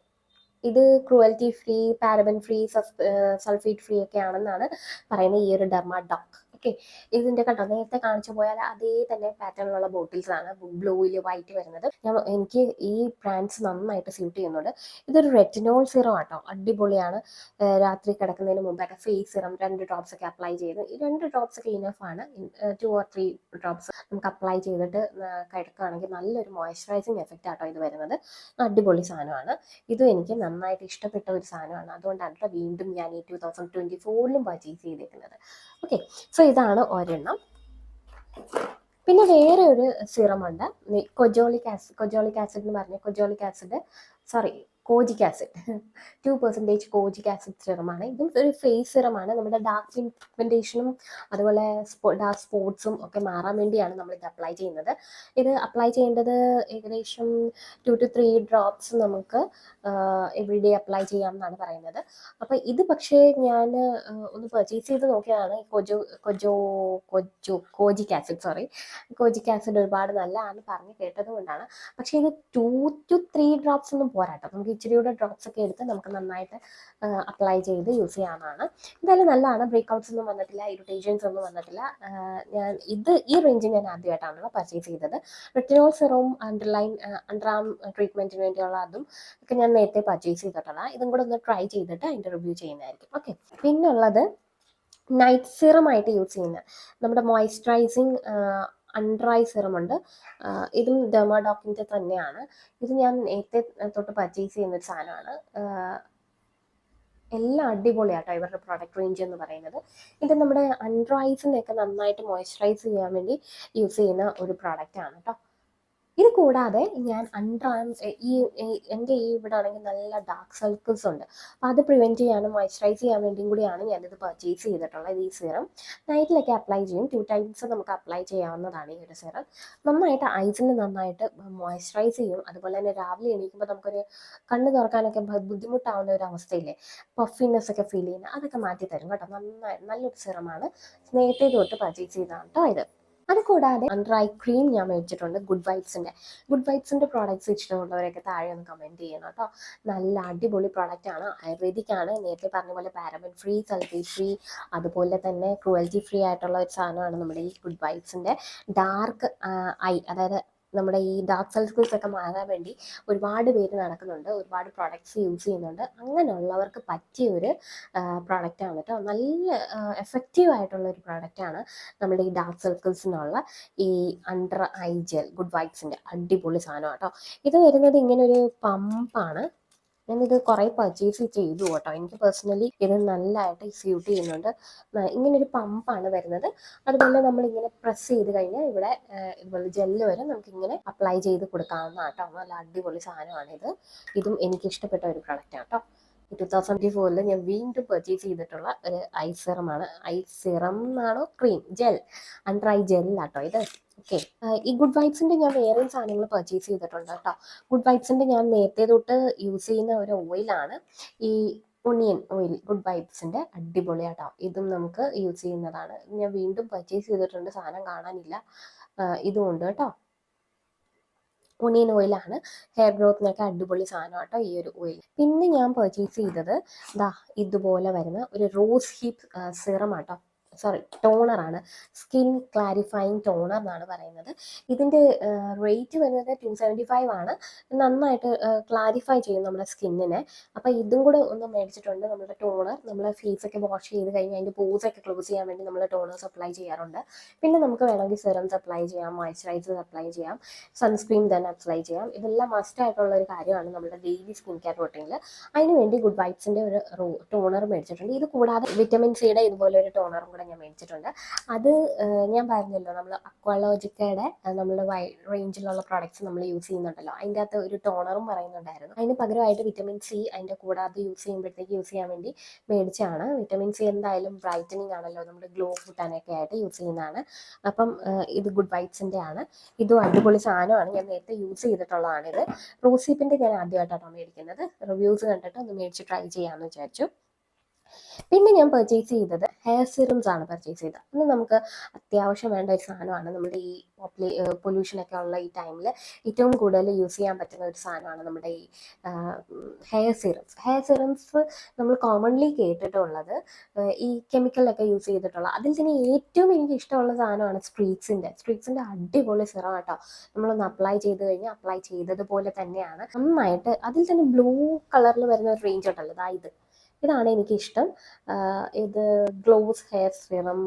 ഇത് cruelty free, paraben free, sulphate free ഒക്കെ ആണെന്നാണ് പറയുന്നത് ഈ ഒരു ഡെർമാഡോക്ക്. ഓക്കെ, ഇതിൻ്റെ കണ്ടോ, നേരത്തെ കാണിച്ചു പോയാൽ അതേ തന്നെ പാറ്റേണിലുള്ള ബോട്ടിൽസ് ആണ് ബ്ലൂവിൽ വൈറ്റ് വരുന്നത്. എനിക്ക് ഈ ബ്രാൻഡ്സ് നന്നായിട്ട് സ്യൂട്ട് ചെയ്യുന്നുണ്ട്. ഇതൊരു റെറ്റിനോൾ സിറം ആട്ടോ, അടിപൊളിയാണ്. രാത്രി കിടക്കുന്നതിന് മുമ്പൊക്കെ ഫേസ് സിറം 2 ഡ്രോപ്സ് ഒക്കെ അപ്ലൈ ചെയ്ത്, ഈ 2 ഡ്രോപ്സ് ഒക്കെ ഇനഫ് ആണ്. 2 or 3 ഡ്രോപ്സ് നമുക്ക് അപ്ലൈ ചെയ്തിട്ട് കിടക്കുകയാണെങ്കിൽ നല്ലൊരു മോയ്സ്ചറൈസിങ് എഫക്റ്റ് ആട്ടോ ഇത് വരുന്നത്. അടിപൊളി സാധനമാണ്. ഇതും എനിക്ക് നന്നായിട്ട് ഇഷ്ടപ്പെട്ട ഒരു സാധനമാണ്. അതുകൊണ്ടാണ് വീണ്ടും ഞാൻ ഈ 2024 പർച്ചേസ് ചെയ്തേക്കുന്നത്. ഓക്കെ, സോ ഇതാണ് ഒരെണ്ണം. പിന്നെ വേറെ ഒരു സിറമുണ്ട്, കൊജോളിക് ആസിഡ് എന്ന് പറഞ്ഞ കോജിക് ആസിഡ് 2% കോജിക് ആസിഡ് സിറമാണ്. ഇതും ഒരു ഫേസ് സിറമാണ്. നമ്മുടെ ഡാർക്ക് പിഗ്മെന്റേഷനും അതുപോലെ ഡാർക്ക് സ്പോട്ട്സും ഒക്കെ മാറാൻ വേണ്ടിയാണ് നമ്മൾ ഇത് അപ്ലൈ ചെയ്യുന്നത്. ഇത് അപ്ലൈ ചെയ്യേണ്ടത് ഏകദേശം 2 to 3 ഡ്രോപ്സ് നമുക്ക് എവറി ഡേ അപ്ലൈ ചെയ്യാം എന്നാണ് പറയുന്നത്. അപ്പോൾ ഇത് പക്ഷേ ഞാൻ ഒന്ന് പർച്ചേസ് ചെയ്ത് നോക്കിയതാണ്. കോജിക് ആസിഡ് ഒരുപാട് നല്ലതാണ് പറഞ്ഞ് കേട്ടത് കൊണ്ടാണ്. പക്ഷേ ഇത് 2 to 3 ഡ്രോപ്സ് ഒന്നും പോരാട്ടോ. നമുക്ക് ഇച്ചിരിയുടെ ഡ്രോപ്സ് ഒക്കെ എടുത്ത് നമുക്ക് നന്നായിട്ട് അപ്ലൈ ചെയ്ത് യൂസ് ചെയ്യാവുന്നതാണ്. എന്തായാലും നല്ലതാണ്. ബ്രേക്ക്ഔട്ട്സ് ഒന്നും വന്നിട്ടില്ല, ഇറിറ്റേഷൻസ് ഒന്നും വന്നിട്ടില്ല. ഈ റേഞ്ച് ഞാൻ ആദ്യമായിട്ടാണല്ലോ പർച്ചേസ് ചെയ്തത്. റെറ്റിനോൾ സിറവും അണ്ടർ ആം ട്രീറ്റ്മെന്റിന് വേണ്ടിയുള്ള അതും ഒക്കെ ഞാൻ നേരത്തെ പർച്ചേസ് ചെയ്തിട്ടുള്ളതാണ്. ഇതും കൂടെ ഒന്ന് ട്രൈ ചെയ്തിട്ട് അതിൻ്റെ റിവ്യൂ ചെയ്യുന്നതായിരിക്കും. ഓക്കെ, പിന്നുള്ളത് നൈറ്റ് സിറം ആയിട്ട് യൂസ് ചെയ്യുന്നത് നമ്മുടെ മോയ്സ്ചറൈസിങ് അണ്ടർ ഐ സിറം ഉണ്ട്. ഇതും ഡെർമാഡോക്കിൻ്റെ തന്നെയാണ്. ഇത് ഞാൻ നേരത്തെ തൊട്ട് പർച്ചേസ് ചെയ്യുന്ന ഒരു സാധനമാണ്. എല്ലാം അടിപൊളിയാട്ടോ ഇവരുടെ പ്രോഡക്റ്റ് റേഞ്ച് എന്ന് പറയുന്നത്. ഇത് നമ്മുടെ അണ്ടർ ഐസിനെയൊക്കെ നന്നായിട്ട് മോയ്സ്ചറൈസ് ചെയ്യാൻ വേണ്ടി യൂസ് ചെയ്യുന്ന ഒരു പ്രോഡക്റ്റാണ് കേട്ടോ. ഇത് കൂടാതെ ഞാൻ എൻ്റെ ഇവിടെ ആണെങ്കിൽ നല്ല ഡാർക്ക് സർക്കിൾസ് ഉണ്ട്. അപ്പോൾ അത് പ്രിവെൻറ്റ് ചെയ്യാനും മോയ്സ്ചറൈസ് ചെയ്യാൻ വേണ്ടിയും കൂടിയാണ് ഞാനിത് പർച്ചേസ് ചെയ്തിട്ടുള്ളത്. ഈ സിറം നൈറ്റിലൊക്കെ അപ്ലൈ ചെയ്യും. 2 ടൈംസ് നമുക്ക് അപ്ലൈ ചെയ്യാവുന്നതാണ് ഈ ഒരു സിറം. നന്നായിട്ട് ഐസിന് നന്നായിട്ട് മോയ്സ്ചറൈസ് ചെയ്യും. അതുപോലെ തന്നെ രാവിലെ എണീക്കുമ്പോൾ നമുക്കൊരു കണ്ണ് തുറക്കാനൊക്കെ ബുദ്ധിമുട്ടാവുന്ന ഒരു അവസ്ഥയില്ലേ, പഫിനെസ് ഒക്കെ ഫീൽ ചെയ്യുന്നത്, അതൊക്കെ മാറ്റി തരും കേട്ടോ. നല്ലൊരു സിറമാണ്. നേരത്തെ തൊട്ട് പർച്ചേസ് ചെയ്തതാണ് കേട്ടോ ഇത്. അത് കൂടാതെ അണ്ടർ ഐ ക്രീം ഞാൻ മേടിച്ചിട്ടുണ്ട് ഗുഡ് വൈബ്സിൻ്റെ പ്രോഡക്റ്റ്സ് ഇഷ്ടമുള്ളവരൊക്കെ താഴെ ഒന്ന് കമൻറ്റ് ചെയ്യണം കേട്ടോ. നല്ല അടിപൊളി പ്രോഡക്റ്റ് ആണ്. ആയുർവേദിക് ആണ്. നേരത്തെ പറഞ്ഞ പോലെ പാരബൻ ഫ്രീ, സൾഫേറ്റ് ഫ്രീ, അതുപോലെ തന്നെ ക്രൂവൽറ്റി ഫ്രീ ആയിട്ടുള്ള ഒരു സാധനമാണ് നമ്മുടെ ഈ ഗുഡ് വൈബ്സിൻ്റെ ഡാർക്ക് ഐ, അതായത് നമ്മുടെ ഈ ഡാർക്ക് സർക്കിൾസ് ഒക്കെ മാറാൻ വേണ്ടി ഒരുപാട് പേര് നടക്കുന്നുണ്ട്, ഒരുപാട് പ്രോഡക്റ്റ്സ് യൂസ് ചെയ്യുന്നുണ്ട്. അങ്ങനെയുള്ളവർക്ക് പറ്റിയ ഒരു പ്രോഡക്റ്റാണ് കേട്ടോ. നല്ല എഫക്റ്റീവ് ആയിട്ടുള്ള ഒരു പ്രോഡക്റ്റാണ് നമ്മുടെ ഈ ഡാർക്ക് സർക്കിൾസിനുള്ള ഈ അണ്ടർ ഐ ജെൽ ഗുഡ് വൈബ്സിൻ്റെ. അടിപൊളി സാധനം കേട്ടോ. ഇത് വരുന്നത് ഇങ്ങനെ ഒരു പമ്പാണ്. ഞാനിത് കുറേ പർച്ചേസ് ചെയ്തു കേട്ടോ. എനിക്ക് പേഴ്സണലി ഇത് നല്ലതായിട്ട് സ്യൂട്ട് ചെയ്യുന്നുണ്ട്. ഇങ്ങനൊരു പമ്പാണ് വരുന്നത്. അതുപോലെ നമ്മളിങ്ങനെ പ്രസ് ചെയ്ത് കഴിഞ്ഞാൽ ഇവിടെ ഇതുപോലെ ജെല്ല് വരെ നമുക്കിങ്ങനെ അപ്ലൈ ചെയ്ത് കൊടുക്കാവുന്ന കേട്ടോ. നല്ല അടിപൊളി സാധനമാണിത്. ഇതും എനിക്ക് ഇഷ്ടപ്പെട്ട ഒരു പ്രൊഡക്റ്റാണ് കേട്ടോ. 2024 ഞാൻ വീണ്ടും പർച്ചേസ് ചെയ്തിട്ടുള്ള ഒരു ഐ സിറമാണ്. ഐ സിറം എന്നാണോ ക്രീം ജെൽ, അണ്ടർ ഐ ജെല്ലാട്ടോ ഇത്. ഓക്കെ, ഈ ഗുഡ് വൈബ്സിൻ്റെ ഞാൻ വേറെയും സാധനങ്ങൾ പർച്ചേസ് ചെയ്തിട്ടുണ്ട് കേട്ടോ. ഗുഡ് വൈബ്സിൻ്റെ ഞാൻ നേരത്തെ തൊട്ട് യൂസ് ചെയ്യുന്ന ഒരു ഓയിലാണ് ഈ ഒണിയൻ ഓയിൽ. ഗുഡ് വൈബ്സിൻ്റെ അടിപൊളിയാട്ടോ. ഇതും നമുക്ക് യൂസ് ചെയ്യുന്നതാണ്. ഞാൻ വീണ്ടും പർച്ചേസ് ചെയ്തിട്ടുണ്ട്, സാധനം കാണാനില്ല. ഇതും ഉണ്ട് കേട്ടോ. ഒണിയൻ ഓയിലാണ്. ഹെയർ ഗ്രോത്തിനൊക്കെ അടിപൊളി സാധനം കേട്ടോ ഈ ഒരു ഓയിൽ. പിന്നെ ഞാൻ പർച്ചേസ് ചെയ്തത് ഇതുപോലെ വരുന്ന ഒരു റോസ് ഹിപ്പ് സിറം ആട്ടോ. ടോണറാണ്. സ്കിൻ ക്ലാരിഫയിങ് ടോണർ എന്നാണ് പറയുന്നത്. ഇതിൻ്റെ റേറ്റ് വരുന്നത് 275 ആണ്. നന്നായിട്ട് ക്ലാരിഫൈ ചെയ്യും നമ്മുടെ സ്കിന്നിനെ. അപ്പോൾ ഇതും കൂടെ ഒന്ന് മേടിച്ചിട്ടുണ്ട്. നമ്മുടെ ടോണർ നമ്മൾ ഫേസൊക്കെ വാഷ് ചെയ്ത് കഴിഞ്ഞാൽ അതിൻ്റെ പോസൊക്കെ ക്ലോസ് ചെയ്യാൻ വേണ്ടി നമ്മൾ ടോണേഴ്സ് അപ്ലൈ ചെയ്യാറുണ്ട്. പിന്നെ നമുക്ക് വേണമെങ്കിൽ സിറംസ് അപ്ലൈ ചെയ്യാം, മോയ്സ്ചറൈസേഴ്സ് അപ്ലൈ ചെയ്യാം, സൺസ്ക്രീൻ തന്നെ അപ്ലൈ ചെയ്യാം. ഇതെല്ലാം മസ്റ്റ് ആയിട്ടുള്ള ഒരു കാര്യമാണ് നമ്മുടെ ഡെയിലി സ്കിൻ കെയർ റൂട്ടീനിൽ. അതിനുവേണ്ടി ഗുഡ് വൈബ്സിൻ്റെ ഒരു ടോണർ മേടിച്ചിട്ടുണ്ട്. ഇത് കൂടാതെ വിറ്റമിൻ സിയുടെ ഇതുപോലെ ഒരു ടോണറും കൂടെ ഞാൻ മേടിച്ചിട്ടുണ്ട്. അത് ഞാൻ പറഞ്ഞല്ലോ, നമ്മൾ അക്വാലോജിക്കയുടെ നമ്മുടെ റേഞ്ചിലുള്ള പ്രോഡക്റ്റ്സ് നമ്മൾ യൂസ് ചെയ്യുന്നുണ്ടല്ലോ, അതിൻ്റെ അകത്ത് ഒരു ടോണറും പറയുന്നുണ്ടായിരുന്നു. അതിന് പകരമായിട്ട് വിറ്റമിൻ സി അതിൻ്റെ കൂടാതെ യൂസ് ചെയ്യാൻ വേണ്ടി മേടിച്ചാണ്. വിറ്റമിൻ സി എന്തായാലും ബ്രൈറ്റനിങ് ആണല്ലോ, നമ്മുടെ ഗ്ലോ കൂട്ടാനൊക്കെ ആയിട്ട് യൂസ് ചെയ്യുന്നതാണ്. അപ്പം ഇത് ഗുഡ് വൈബ്സിൻ്റെ ആണ്. ഇതും അടിപൊളി സാധനമാണ്. ഞാൻ നേരത്തെ യൂസ് ചെയ്തിട്ടുള്ളതാണിത്. റോസിപ്പിൻ്റെ ഞാൻ ആദ്യമായിട്ടാണ് മേടിക്കുന്നത്. റിവ്യൂസ് കണ്ടിട്ട് ഒന്ന് മേടിച്ച് ട്രൈ ചെയ്യാമെന്ന് വിചാരിച്ചു. പിന്നെ ഞാൻ പർച്ചേസ് ചെയ്തത് ഹെയർ സിറംസ് ആണ് പർച്ചേസ് ചെയ്തത്. അത് നമുക്ക് അത്യാവശ്യം വേണ്ട ഒരു സാധനമാണ്. നമ്മുടെ ഈ പൊല്യൂഷനൊക്കെ ഉള്ള ഈ ടൈമിൽ ഏറ്റവും കൂടുതൽ യൂസ് ചെയ്യാൻ പറ്റുന്ന ഒരു സാധനമാണ് നമ്മുടെ ഈ ഹെയർ സിറംസ് നമ്മൾ കോമൺലി കേട്ടിട്ടുള്ളത് ഈ കെമിക്കലൊക്കെ യൂസ് ചെയ്തിട്ടുള്ള. അതിൽ തന്നെ ഏറ്റവും എനിക്ക് ഇഷ്ടമുള്ള സാധനമാണ് സ്ട്രീക്സിൻ്റെ അടിപൊളി സിറം കേട്ടോ. നമ്മളൊന്ന് അപ്ലൈ ചെയ്ത് കഴിഞ്ഞാൽ അപ്ലൈ ചെയ്തതുപോലെ തന്നെയാണ് നന്നായിട്ട്. അതിൽ തന്നെ ബ്ലൂ കളറിൽ വരുന്ന ഒരു റേഞ്ച് ഉണ്ടല്ലോ, ഇതാണ് എനിക്കിഷ്ടം. ഇത് ഗ്ലോസ് ഹെയർ സിറം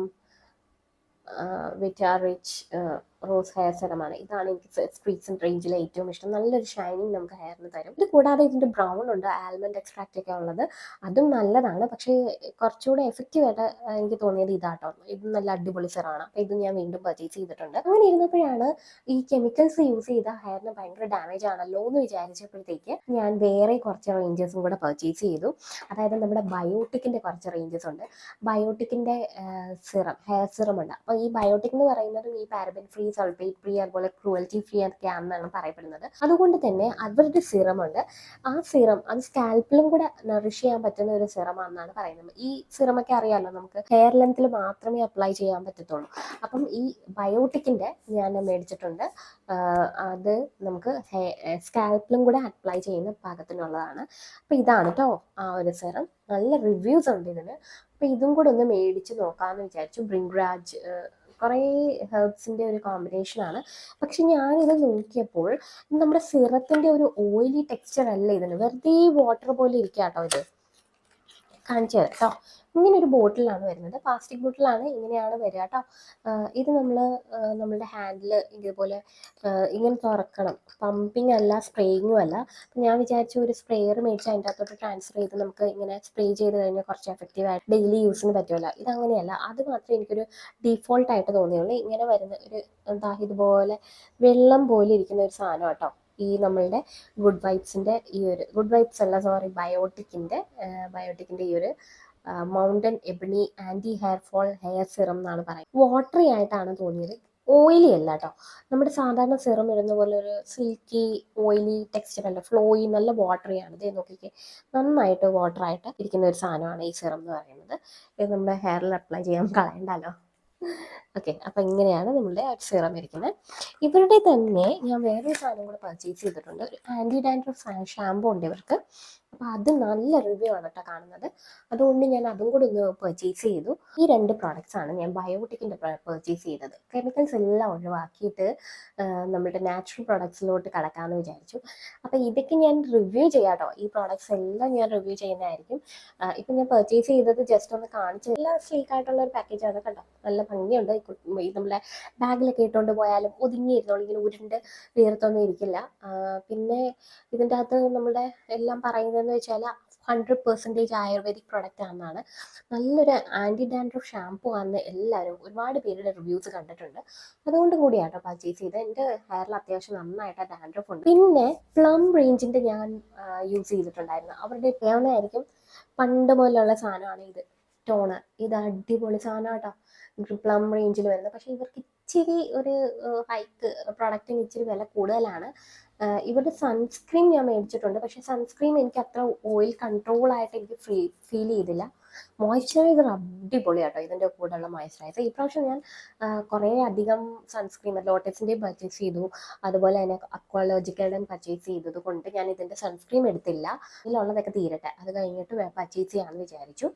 വിറ്റ റിച്ച് റോസ് ഹെയർ സിറമാണ്. ഇതാണ് എനിക്ക് സ്ട്രീക്സിൻ്റെ റേഞ്ചിലെ ഏറ്റവും ഇഷ്ടം. നല്ലൊരു ഷൈനിങ് നമുക്ക് ഹെയറിന് തരും. ഇത് കൂടാതെ ഇതിൻ്റെ ബ്രൗൺ ഉണ്ട്, ആൽമണ്ട് എക്സ്ട്രാക്റ്റ് ഒക്കെ ഉള്ളത്. അതും നല്ലതാണ്. പക്ഷേ കുറച്ചുകൂടെ എഫക്റ്റീവായിട്ട് എനിക്ക് തോന്നിയത് ഇതാട്ടോ. ഇത് നല്ല അടിപൊളി സിറമാണ്. അപ്പോൾ ഇത് ഞാൻ വീണ്ടും പർച്ചേസ് ചെയ്തിട്ടുണ്ട്. അങ്ങനെ ഇരുന്നപ്പോഴാണ് ഈ കെമിക്കൽസ് യൂസ് ചെയ്ത ഹെയറിന് ഭയങ്കര ഡാമേജ് ആണല്ലോ എന്ന് വിചാരിച്ചപ്പോഴത്തേക്ക് ഞാൻ വേറെ കുറച്ച് റേഞ്ചസും കൂടെ പർച്ചേസ് ചെയ്തു. അതായത് നമ്മുടെ ബയോട്ടിക്കിൻ്റെ കുറച്ച് റേഞ്ചസ് ഉണ്ട്. ബയോട്ടിക്കിൻ്റെ ഹെയർ സിറം ഉണ്ട്. അപ്പോൾ ഈ ബയോട്ടിക് എന്ന് പറയുന്നതും ഈ പാരബൻ ഫ്രീ, സൾഫേറ്റ് ഫ്രീ, അതുപോലെ ക്രൂവൽറ്റി ഫ്രീ ഒക്കെയാണെന്നാണ് പറയപ്പെടുന്നത്. അതുകൊണ്ട് തന്നെ അവരുടെ സിറമുണ്ട്. ആ സിറം അത് സ്കാൽപ്പിലും കൂടെ നറിഷ് ചെയ്യാൻ പറ്റുന്ന ഒരു സിറമാണെന്നാണ് പറയുന്നത്. ഈ സിറമൊക്കെ അറിയാമല്ലോ, നമുക്ക് ഹെയർ ലെങ്ത്തിൽ മാത്രമേ അപ്ലൈ ചെയ്യാൻ പറ്റത്തുള്ളൂ. അപ്പം ഈ ബയോട്ടിക്കിൻ്റെ ഞാൻ മേടിച്ചിട്ടുണ്ട്. അത് നമുക്ക് സ്കാൽപ്പിലും കൂടെ അപ്ലൈ ചെയ്യുന്ന പാകത്തിനുള്ളതാണ്. അപ്പോൾ ഇതാണ് കേട്ടോ ആ ഒരു സിറം. നല്ല റിവ്യൂസ് ഉണ്ട് ഇതിന്. അപ്പോൾ ഇതും കൂടെ ഒന്ന് മേടിച്ച് നോക്കാമെന്ന് വിചാരിച്ചു. ബ്രിങ്രാജ് കുറേ ഹെർബ്സിൻ്റെ ഒരു കോമ്പിനേഷനാണ്. പക്ഷെ ഞാനിത് നോക്കിയപ്പോൾ നമ്മുടെ സിറത്തിൻ്റെ ഒരു ഓയിലി ടെക്സ്ചർ അല്ല ഇതിന്. വെറുതെ വാട്ടർ പോലെ ഇരിക്കുക കേട്ടോ. ഇത് കാണിച്ചു തരാം കേട്ടോ. ഇങ്ങനെ ഒരു ബോട്ടിലാണ് വരുന്നത്, പ്ലാസ്റ്റിക് ബോട്ടിലാണ്, ഇങ്ങനെയാണ് വരിക കേട്ടോ. ഇത് നമ്മളുടെ ഹാൻഡിൽ ഇതുപോലെ ഇങ്ങനെ തുറക്കണം. പമ്പിങ് അല്ല, സ്പ്രേയിങ്ങും അല്ല. ഞാൻ വിചാരിച്ചു ഒരു സ്പ്രേയർ മേടിച്ച് അതിൻ്റെ അകത്തോട്ട് ട്രാൻസ്ഫർ ചെയ്ത് നമുക്ക് ഇങ്ങനെ സ്പ്രേ ചെയ്ത് കഴിഞ്ഞാൽ കുറച്ച് എഫക്റ്റീവായിട്ട് ഡെയിലി യൂസിന് പറ്റുമല്ലോ. ഇതങ്ങനെയല്ല, അത് മാത്രമേ എനിക്കൊരു ഡീഫോൾട്ടായിട്ട് തോന്നിയുള്ളൂ. ഇങ്ങനെ വരുന്ന ഒരു എന്താ ഇതുപോലെ വെള്ളം പോലെ ഇരിക്കുന്ന ഒരു സാധനം കേട്ടോ. ഈ നമ്മളുടെ ഗുഡ് വൈബ്സിൻ്റെ ഈ ഒരു ഗുഡ് വൈബ്സ് അല്ല, സോറി, ബയോട്ടിക്കിൻ്റെ ഈ ഒരു mountain ebony anti hair fall hair serum എന്നാണ് പറയുന്നത്. വാട്ടറി ആയിട്ടാണ് തോന്നിയത്, ഓയിലി അല്ല കേട്ടോ. നമ്മുടെ സാധാരണ സിറം ഇടുന്ന പോലെ ഒരു സിൽക്കി ഓയിലി ടെക്സ്ചർ അല്ല, ഫ്ലോയി, നല്ല വാട്ടറിയാണ്. ഇത് നോക്കിക്കേ, നന്നായിട്ട് വാട്ടറായിട്ട് ഇരിക്കുന്ന ഒരു സാധനമാണ് ഈ സിറം എന്ന് പറയുന്നത്. ഇത് നമ്മുടെ ഹെയറിൽ അപ്ലൈ ചെയ്യാൻ കളയണ്ടല്ലോ. ഓക്കെ, അപ്പം ഇങ്ങനെയാണ് നമ്മളുടെ സിറം ഇരിക്കുന്നത്. ഇവരുടെ തന്നെ ഞാൻ വേറൊരു സാധനം കൂടെ പർച്ചേസ് ചെയ്തിട്ടുണ്ട്. ഒരു ആൻറ്റി ഡാൻഡ്രഫ് ഷാമ്പൂ ഉണ്ട് ഇവർക്ക്. അപ്പം അത് നല്ല റിവ്യൂ ആണ് കേട്ടോ കാണുന്നത്. അതുകൊണ്ട് ഞാൻ അതും കൂടി ഒന്ന് പർച്ചേസ് ചെയ്തു. ഈ 2 പ്രോഡക്റ്റ്സ് ആണ് ഞാൻ ബയോട്ടിക്കിൻ്റെ പർച്ചേസ് ചെയ്തത്. കെമിക്കൽസ് എല്ലാം ഒഴിവാക്കിയിട്ട് നമ്മുടെ നാച്ചുറൽ പ്രോഡക്ട്സിലോട്ട് കടക്കാമെന്ന് വിചാരിച്ചു. അപ്പം ഇതൊക്കെ ഞാൻ റിവ്യൂ ചെയ്യാം കേട്ടോ. ഈ പ്രോഡക്ട്സ് എല്ലാം ഞാൻ റിവ്യൂ ചെയ്യുന്നതായിരിക്കും. ഇപ്പം ഞാൻ പർച്ചേസ് ചെയ്തത് ജസ്റ്റ് ഒന്ന് കാണിച്ച്, എല്ലാം സ്ലീക്കായിട്ടുള്ള ഒരു പാക്കേജാണ് കേട്ടോ. നല്ല ഭംഗിയുണ്ട്. ഈ നമ്മളെ ബാഗിലൊക്കെ ഇട്ടുകൊണ്ട് പോയാലും ഒതുങ്ങിയിരുന്നോളൂ, ഇങ്ങനെ ഉരുണ്ട് വീർത്തൊന്നും ഇരിക്കില്ല. പിന്നെ ഇതിൻ്റെ അകത്ത് നമ്മുടെ എല്ലാം പറയുന്നതെന്ന് വെച്ചാൽ 100% ആയുർവേദിക് പ്രൊഡക്റ്റ് ആണെന്നാണ്. നല്ലൊരു ആൻറ്റി ഡാൻഡ്രഫ് ഷാമ്പൂ ആണെന്ന് എല്ലാവരും ഒരുപാട് പേരുടെ റിവ്യൂസ് കണ്ടിട്ടുണ്ട്. അതുകൊണ്ട് കൂടിയാട്ടോ പർച്ചേസ് ചെയ്ത്. എൻ്റെ ഹെയറിൽ അത്യാവശ്യം നന്നായിട്ട് ഡാൻഡ്രഫ് ഉണ്ട്. പിന്നെ പ്ലം റേഞ്ചിൻ്റെ ഞാൻ യൂസ് ചെയ്തിട്ടുണ്ടായിരുന്നു. അവരുടെ ആയിരിക്കും, പണ്ട് മുതലുള്ള സാധനമാണ് ഇത്, ടോണർ. ഇത് അടിപൊളി സാധനം കേട്ടോ, പ്ലം റേഞ്ചിൽ വരുന്നത്. പക്ഷേ ഇവർക്ക് ഇച്ചിരി ഒരു ഹൈക്ക്, പ്രൊഡക്റ്റിന് ഇച്ചിരി വില കൂടുതലാണ്. ഇവരുടെ സൺസ്ക്രീൻ ഞാൻ മേടിച്ചിട്ടുണ്ട്. പക്ഷേ സൺസ്ക്രീൻ എനിക്ക് അത്ര ഓയിൽ കൺട്രോൾ ആയിട്ട് എനിക്ക് ഫീൽ ചെയ്തില്ല. മോയ്സ്ചറൈസർ അടിപൊളിയാട്ടോ, ഇതിൻ്റെ കൂടെയുള്ള മോയ്സ്ചറൈസർ. ഇപ്രാവശ്യം ഞാൻ കുറേ അധികം സൺസ്ക്രീൻ ലോട്ടസിൻ്റെയും പർച്ചേസ് ചെയ്തു. അതുപോലെ തന്നെ അക്വാലോജിക്കലുടെയും പർച്ചേസ് ചെയ്തത് കൊണ്ട് ഞാൻ ഇതിൻ്റെ സൺസ്ക്രീൻ എടുത്തില്ല. ഇതിലുള്ളതൊക്കെ തീരട്ടെ, അത് കഴിഞ്ഞിട്ട് പർച്ചേസ് ചെയ്യാമെന്ന് വിചാരിച്ചു.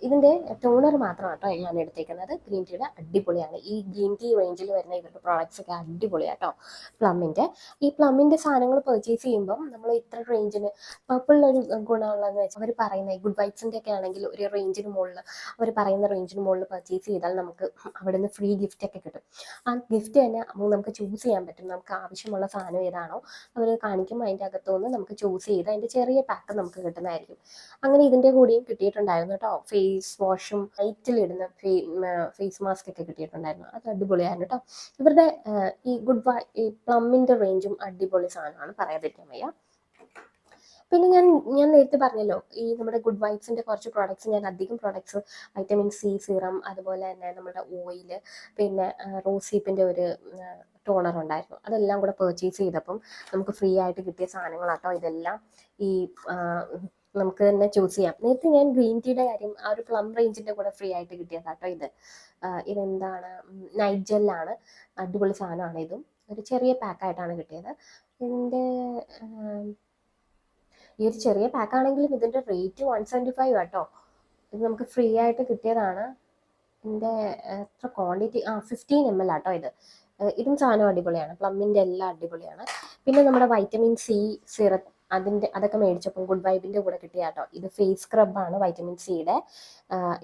ഇതിൻ്റെ ടോണർ മാത്രമാണ് കേട്ടോ ഞാൻ എടുത്തേക്കുന്നത്. ഗ്രീൻ ടീയുടെ അടിപൊളിയാണ്. ഈ ഗ്രീൻ ടീ റേഞ്ചിൽ വരുന്ന ഇവരുടെ പ്രോഡക്റ്റ്സ് ഒക്കെ അടിപൊളിയാട്ടോ. ഈ പ്ലമ്മിൻ്റെ സാധനങ്ങൾ പർച്ചേസ് ചെയ്യുമ്പം നമ്മൾ ഇത്ര റേഞ്ചിന്, പർപ്പിളിനൊരു ഗുണമുള്ളതെന്ന് വെച്ചാൽ അവർ പറയുന്ന ഗുഡ് വൈബ്സിൻ്റെ ഒക്കെ ആണെങ്കിൽ ഒരു റേഞ്ചിന് മുകളിൽ, അവർ പറയുന്ന റേഞ്ചിന് മുകളിൽ പർച്ചേസ് ചെയ്താൽ നമുക്ക് അവിടെ നിന്ന് ഫ്രീ ഗിഫ്റ്റ് ഒക്കെ കിട്ടും. ആ ഗിഫ്റ്റ് തന്നെ നമുക്ക് ചൂസ് ചെയ്യാൻ പറ്റും. നമുക്ക് ആവശ്യമുള്ള സാധനം ഏതാണോ അവർ കാണിക്കുമ്പോൾ അതിൻ്റെ അകത്തുനിന്ന് നമുക്ക് ചൂസ് ചെയ്ത് അതിൻ്റെ ചെറിയ പാക്ക് നമുക്ക് കിട്ടുന്നതായിരിക്കും. അങ്ങനെ ഇതിൻ്റെ കൂടെയും കിട്ടിയിട്ടുണ്ടായിരുന്നു കേട്ടോ. ഫേസ് വാഷും നൈറ്റിലിടുന്ന ഫേസ് മാസ്ക് ഒക്കെ കിട്ടിയിട്ടുണ്ടായിരുന്നു. അത് അടിപൊളിയായിരുന്നു കേട്ടോ. ഇവരുടെ ഈ പ്ലമ്മിൻ്റെ റേഞ്ചും അടിപൊളി സാധനമാണ്, പറയാതിരിക്കാൻ വയ്യ. പിന്നെ ഞാൻ നേരത്തെ പറഞ്ഞല്ലോ, ഈ നമ്മുടെ ഗുഡ് വൈബ്സിൻ്റെ കുറച്ച് പ്രോഡക്റ്റ്സ്, ഞാൻ അധികം പ്രോഡക്ട്സ് വൈറ്റമിൻ സി സിറം, അതുപോലെ തന്നെ നമ്മുടെ ഓയിൽ, പിന്നെ റോസീപ്പിൻ്റെ ഒരു ടോണർ ഉണ്ടായിരുന്നു. അതെല്ലാം കൂടെ പർച്ചേസ് ചെയ്തപ്പം നമുക്ക് ഫ്രീ ആയിട്ട് കിട്ടിയ സാധനങ്ങളാട്ടോ ഇതെല്ലാം. ഈ നമുക്ക് തന്നെ ചൂസ് ചെയ്യാം. നേരത്തെ ഞാൻ ഗ്രീൻ ടീയുടെ കാര്യം, ആ ഒരു പ്ലം റേഞ്ചിൻ്റെ കൂടെ ഫ്രീ ആയിട്ട് കിട്ടിയതാട്ടോ ഇത്. ഇതെന്താണ്, നൈറ്റ് ജെല്ലാണ്, അടിപൊളി സാധനമാണ്. ഇതും ഒരു ചെറിയ പാക്കായിട്ടാണ് കിട്ടിയത്. ഇതിൻ്റെ ഈ ഒരു ചെറിയ പാക്കാണെങ്കിലും ഇതിൻ്റെ റേറ്റ് 175 കേട്ടോ. ഇത് നമുക്ക് ഫ്രീ ആയിട്ട് കിട്ടിയതാണ്. ഇതിൻ്റെ എത്ര ക്വാണ്ടിറ്റി, 15 ml ആട്ടോ ഇത്. ഇതും സാധനം അടിപൊളിയാണ്, പ്ലമ്മിൻ്റെ എല്ലാം അടിപൊളിയാണ്. പിന്നെ നമ്മുടെ വൈറ്റമിൻ സി സിറം, അതൊക്കെ മേടിച്ചപ്പോൾ ഗുഡ് വൈബിൻ്റെ കൂടെ കിട്ടിയ കേട്ടോ. ഇത് ഫേസ് സ്ക്രബാണ് വൈറ്റമിൻ സിയുടെ.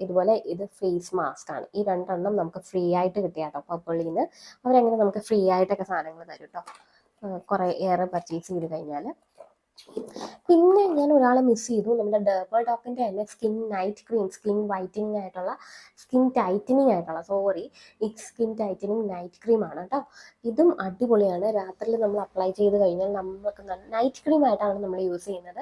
ഇതുപോലെ ഇത് ഫേസ് മാസ്ക് ആണ്. ഈ 2 നമുക്ക് ഫ്രീ ആയിട്ട് കിട്ടിയ കേട്ടോ പർപ്പിളിൽ നിന്ന്. അവരങ്ങനെ നമുക്ക് ഫ്രീ ആയിട്ടൊക്കെ സാധനങ്ങൾ തരും കേട്ടോ, കുറേ ഏറെ പർച്ചേസ് ചെയ്ത് കഴിഞ്ഞാൽ. പിന്നെ ഞാൻ ഒരാളെ മിസ് ചെയ്തു. നമ്മുടെ ഡെർമഡോക്കിൻ്റെ തന്നെ skin night cream, skin whitening ആയിട്ടുള്ള, സ്കിൻ ടൈറ്റനിങ് ആയിട്ടുള്ള, സ്കിൻ ടൈറ്റനിങ് നൈറ്റ് ക്രീമാണ് കേട്ടോ. ഇതും അടിപൊളിയാണ്. രാത്രിയിൽ നമ്മൾ അപ്ലൈ ചെയ്ത് കഴിഞ്ഞാൽ നമുക്ക് നൈറ്റ് ക്രീം ആയിട്ടാണ് നമ്മൾ യൂസ് ചെയ്യുന്നത്.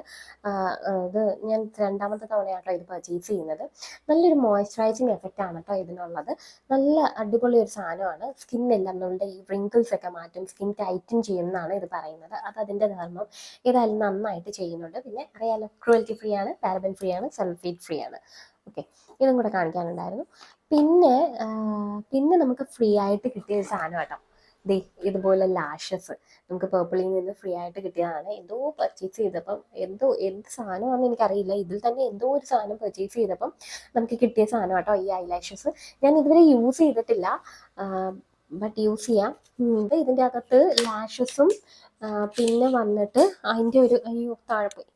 ഇത് ഞാൻ 2ാമത്തെ തവണയാട്ടോ ഇത് പർച്ചേസ് ചെയ്യുന്നത്. നല്ലൊരു മോയ്സ്ചറൈസിങ് എഫക്റ്റ് ആണ് കേട്ടോ ഇതിനുള്ളത്. നല്ല അടിപൊളി ഒരു സാധനമാണ്. സ്കിന്നെല്ലാം നമ്മളുടെ ഈ റിങ്കിൾസ് ഒക്കെ മാറ്റും, സ്കിൻ ടൈറ്റൻ ചെയ്യുന്നതാണ് ഇത് പറയുന്നത്. അത് അതിൻ്റെ ധർമ്മം. ഏതായാലും നന്നായിട്ട് ചെയ്യുന്നുണ്ട്. പിന്നെ അറിയാലോ, ക്രൂവൽറ്റി ഫ്രീ ആണ്, പാരബൻ ഫ്രീ ആണ്, സൾഫേറ്റ് ഫ്രീ ആണ്. ഓക്കെ, ഇതും കൂടെ കാണിക്കാനുണ്ടായിരുന്നു. പിന്നെ നമുക്ക് ഫ്രീ ആയിട്ട് കിട്ടിയ ഒരു സാധനം കേട്ടോ, ഇതുപോലെ ലാഷസ് നമുക്ക് പർപ്പിളിൽ നിന്ന് ഫ്രീ ആയിട്ട് കിട്ടിയതാണ്. എന്തോ പർച്ചേസ് ചെയ്തപ്പം, എന്ത് സാധനമാണെന്ന് എനിക്കറിയില്ല, ഇതിൽ തന്നെ എന്തോ ഒരു സാധനം പർച്ചേസ് ചെയ്തപ്പം നമുക്ക് കിട്ടിയ സാധനം കേട്ടോ ഈ ഐലാഷസ്. ഞാൻ ഇതുവരെ യൂസ് ചെയ്തിട്ടില്ല, ബട്ട് യൂസ് ചെയ്യാം. ഇതിൻ്റെ അകത്ത് ലാഷസും പിന്നെ വന്നിട്ട് അതിൻ്റെ ഒരു താഴെ പോയി